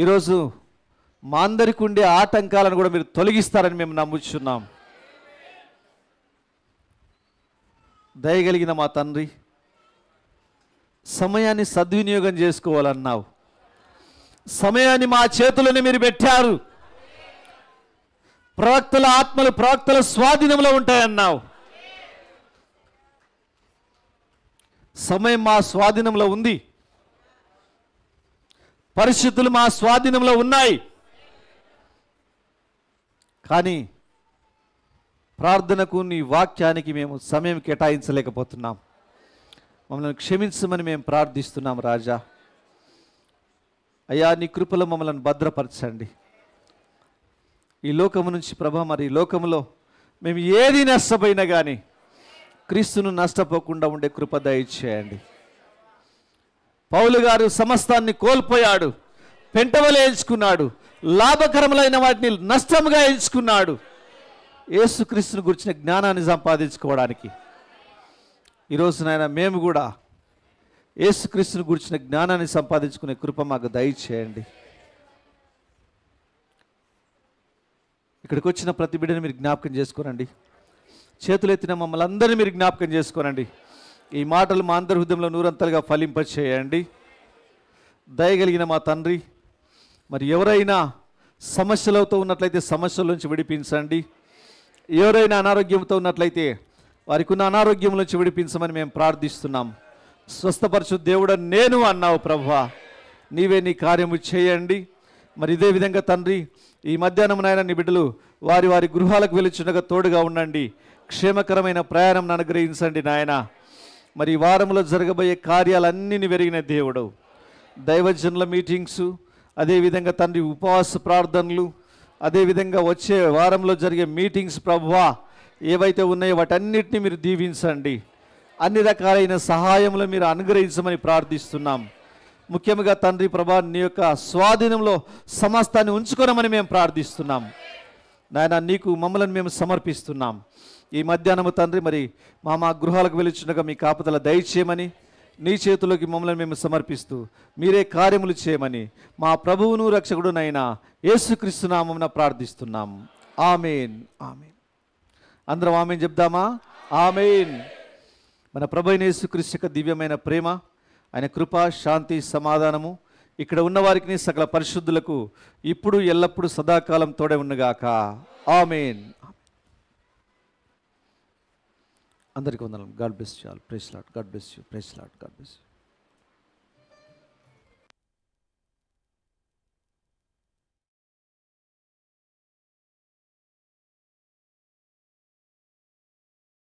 ఈరోజు మా అందరికి ఉండే ఆటంకాలను కూడా మీరు తొలగిస్తారని మేము నమ్ముచున్నాం. దయగలిగిన మా తండ్రి, సమయాన్ని సద్వినియోగం చేసుకోవాలన్నావు. సమయాన్ని మా చేతులను మీరు పెట్టారు. ప్రవక్తల ఆత్మలు ప్రవక్తల స్వాధీనంలో ఉంటాయన్నావు. సమయం మా స్వాధీనంలో ఉంది, పరిస్థితులు మా స్వాధీనంలో ఉన్నాయి. కానీ ప్రార్థనకు, నీ వాక్యానికి మేము సమయం కేటాయించలేకపోతున్నాం. మమ్మల్ని క్షమించమని మేము ప్రార్థిస్తున్నాం రాజా. అయ్యా, నీ కృపలో మమ్మల్ని భద్రపరచండి. ఈ లోకము నుంచి ప్రభా, మరి ఈ లోకంలో మేము ఏది నష్టపోయినా కానీ క్రీస్తును నష్టపోకుండా ఉండే కృప దయచేయండి. పౌలు గారు సమస్తాన్ని కోల్పోయాడు, పెంటవలే ఎంచుకున్నాడు, లాభకరములైన వాటిని నష్టముగా ఎంచుకున్నాడు యేసుక్రీస్తుని గురించిన జ్ఞానాన్ని సంపాదించుకోవడానికి. ఈరోజు నాయన మేము కూడా యేసుక్రీస్తుని గురించిన జ్ఞానాన్ని సంపాదించుకునే కృప మాకు దయచేయండి. ఇక్కడికి వచ్చిన ప్రతి బిడ్డని మీరు జ్ఞాపకం చేసుకోనండి. చేతులెత్తిన మమ్మల్ని అందరినీ మీరు జ్ఞాపకం చేసుకోనండి. ఈ మాటలు మా అందరి హృదయంలో నూరంతలుగా ఫలింపచేయండి. దయగలిగిన మా తండ్రి, మరి ఎవరైనా సమస్యలతో ఉన్నట్లయితే సమస్యల నుంచి విడిపించండి. ఎవరైనా అనారోగ్యంతో ఉన్నట్లయితే వారికి ఉన్న అనారోగ్యం నుంచి విడిపించమని మేము ప్రార్థిస్తున్నాం. స్వస్థపరచు దేవుడ నేను అన్నావు ప్రభువా, నీవే నీ కార్యము చేయండి. మరి ఇదే విధంగా తండ్రి, ఈ మధ్యాహ్నం నాయన నీ బిడ్డలు వారి వారి గృహాలకు వెలుచుండగా తోడుగా ఉండండి. క్షేమకరమైన ప్రయాణం అనుగ్రహించండి నాయన. మరి ఈ వారంలో జరగబోయే కార్యాలన్నీ వెరిగిన దేవుడు. దైవజనుల మీటింగ్స్, అదేవిధంగా తండ్రి ఉపవాస ప్రార్థనలు, అదేవిధంగా వచ్చే వారంలో జరిగే మీటింగ్స్ ప్రభువా ఏవైతే ఉన్నాయో వాటన్నిటిని మీరు దీవించండి. అన్ని రకాలైన సహాయములు మీరు అనుగ్రహించమని ప్రార్థిస్తున్నాం. ముఖ్యంగా తండ్రి ప్రభా, నీ యొక్క స్వాధీనంలో సమస్తాన్ని ఉంచుకోనమని మేము ప్రార్థిస్తున్నాం నాయన. నీకు మమ్మల్ని మేము సమర్పిస్తున్నాం. ఈ మధ్యాహ్నము తండ్రి, మరి మా గృహాలకు వెలుచుండగా మీ కాపుదల దయచేయమని నీ చేతుల్లోకి మమ్మల్ని మేము సమర్పిస్తూ మీరే కార్యములు చేయమని మా ప్రభువును రక్షకుడునైనా యేసుక్రీస్తు నామమున ప్రార్థిస్తున్నాం. ఆమేన్, ఆమేన్. అందరం ఆమేన్ చెప్దామా? ఆమేన్. మన ప్రభు అయిన యేసుక్రీస్తు యొక్క దివ్యమైన ప్రేమ, ఆయన కృప, శాంతి, సమాధానము ఇక్కడ ఉన్న వారికి సకల పరిశుద్ధులకు ఇప్పుడు ఎల్లప్పుడూ సదాకాలం తోడే ఉన్నగాక. ఆమేన్. అందరికీ వందనాలు. God bless you all. Praise Lord. God bless you. Praise Lord. God bless you.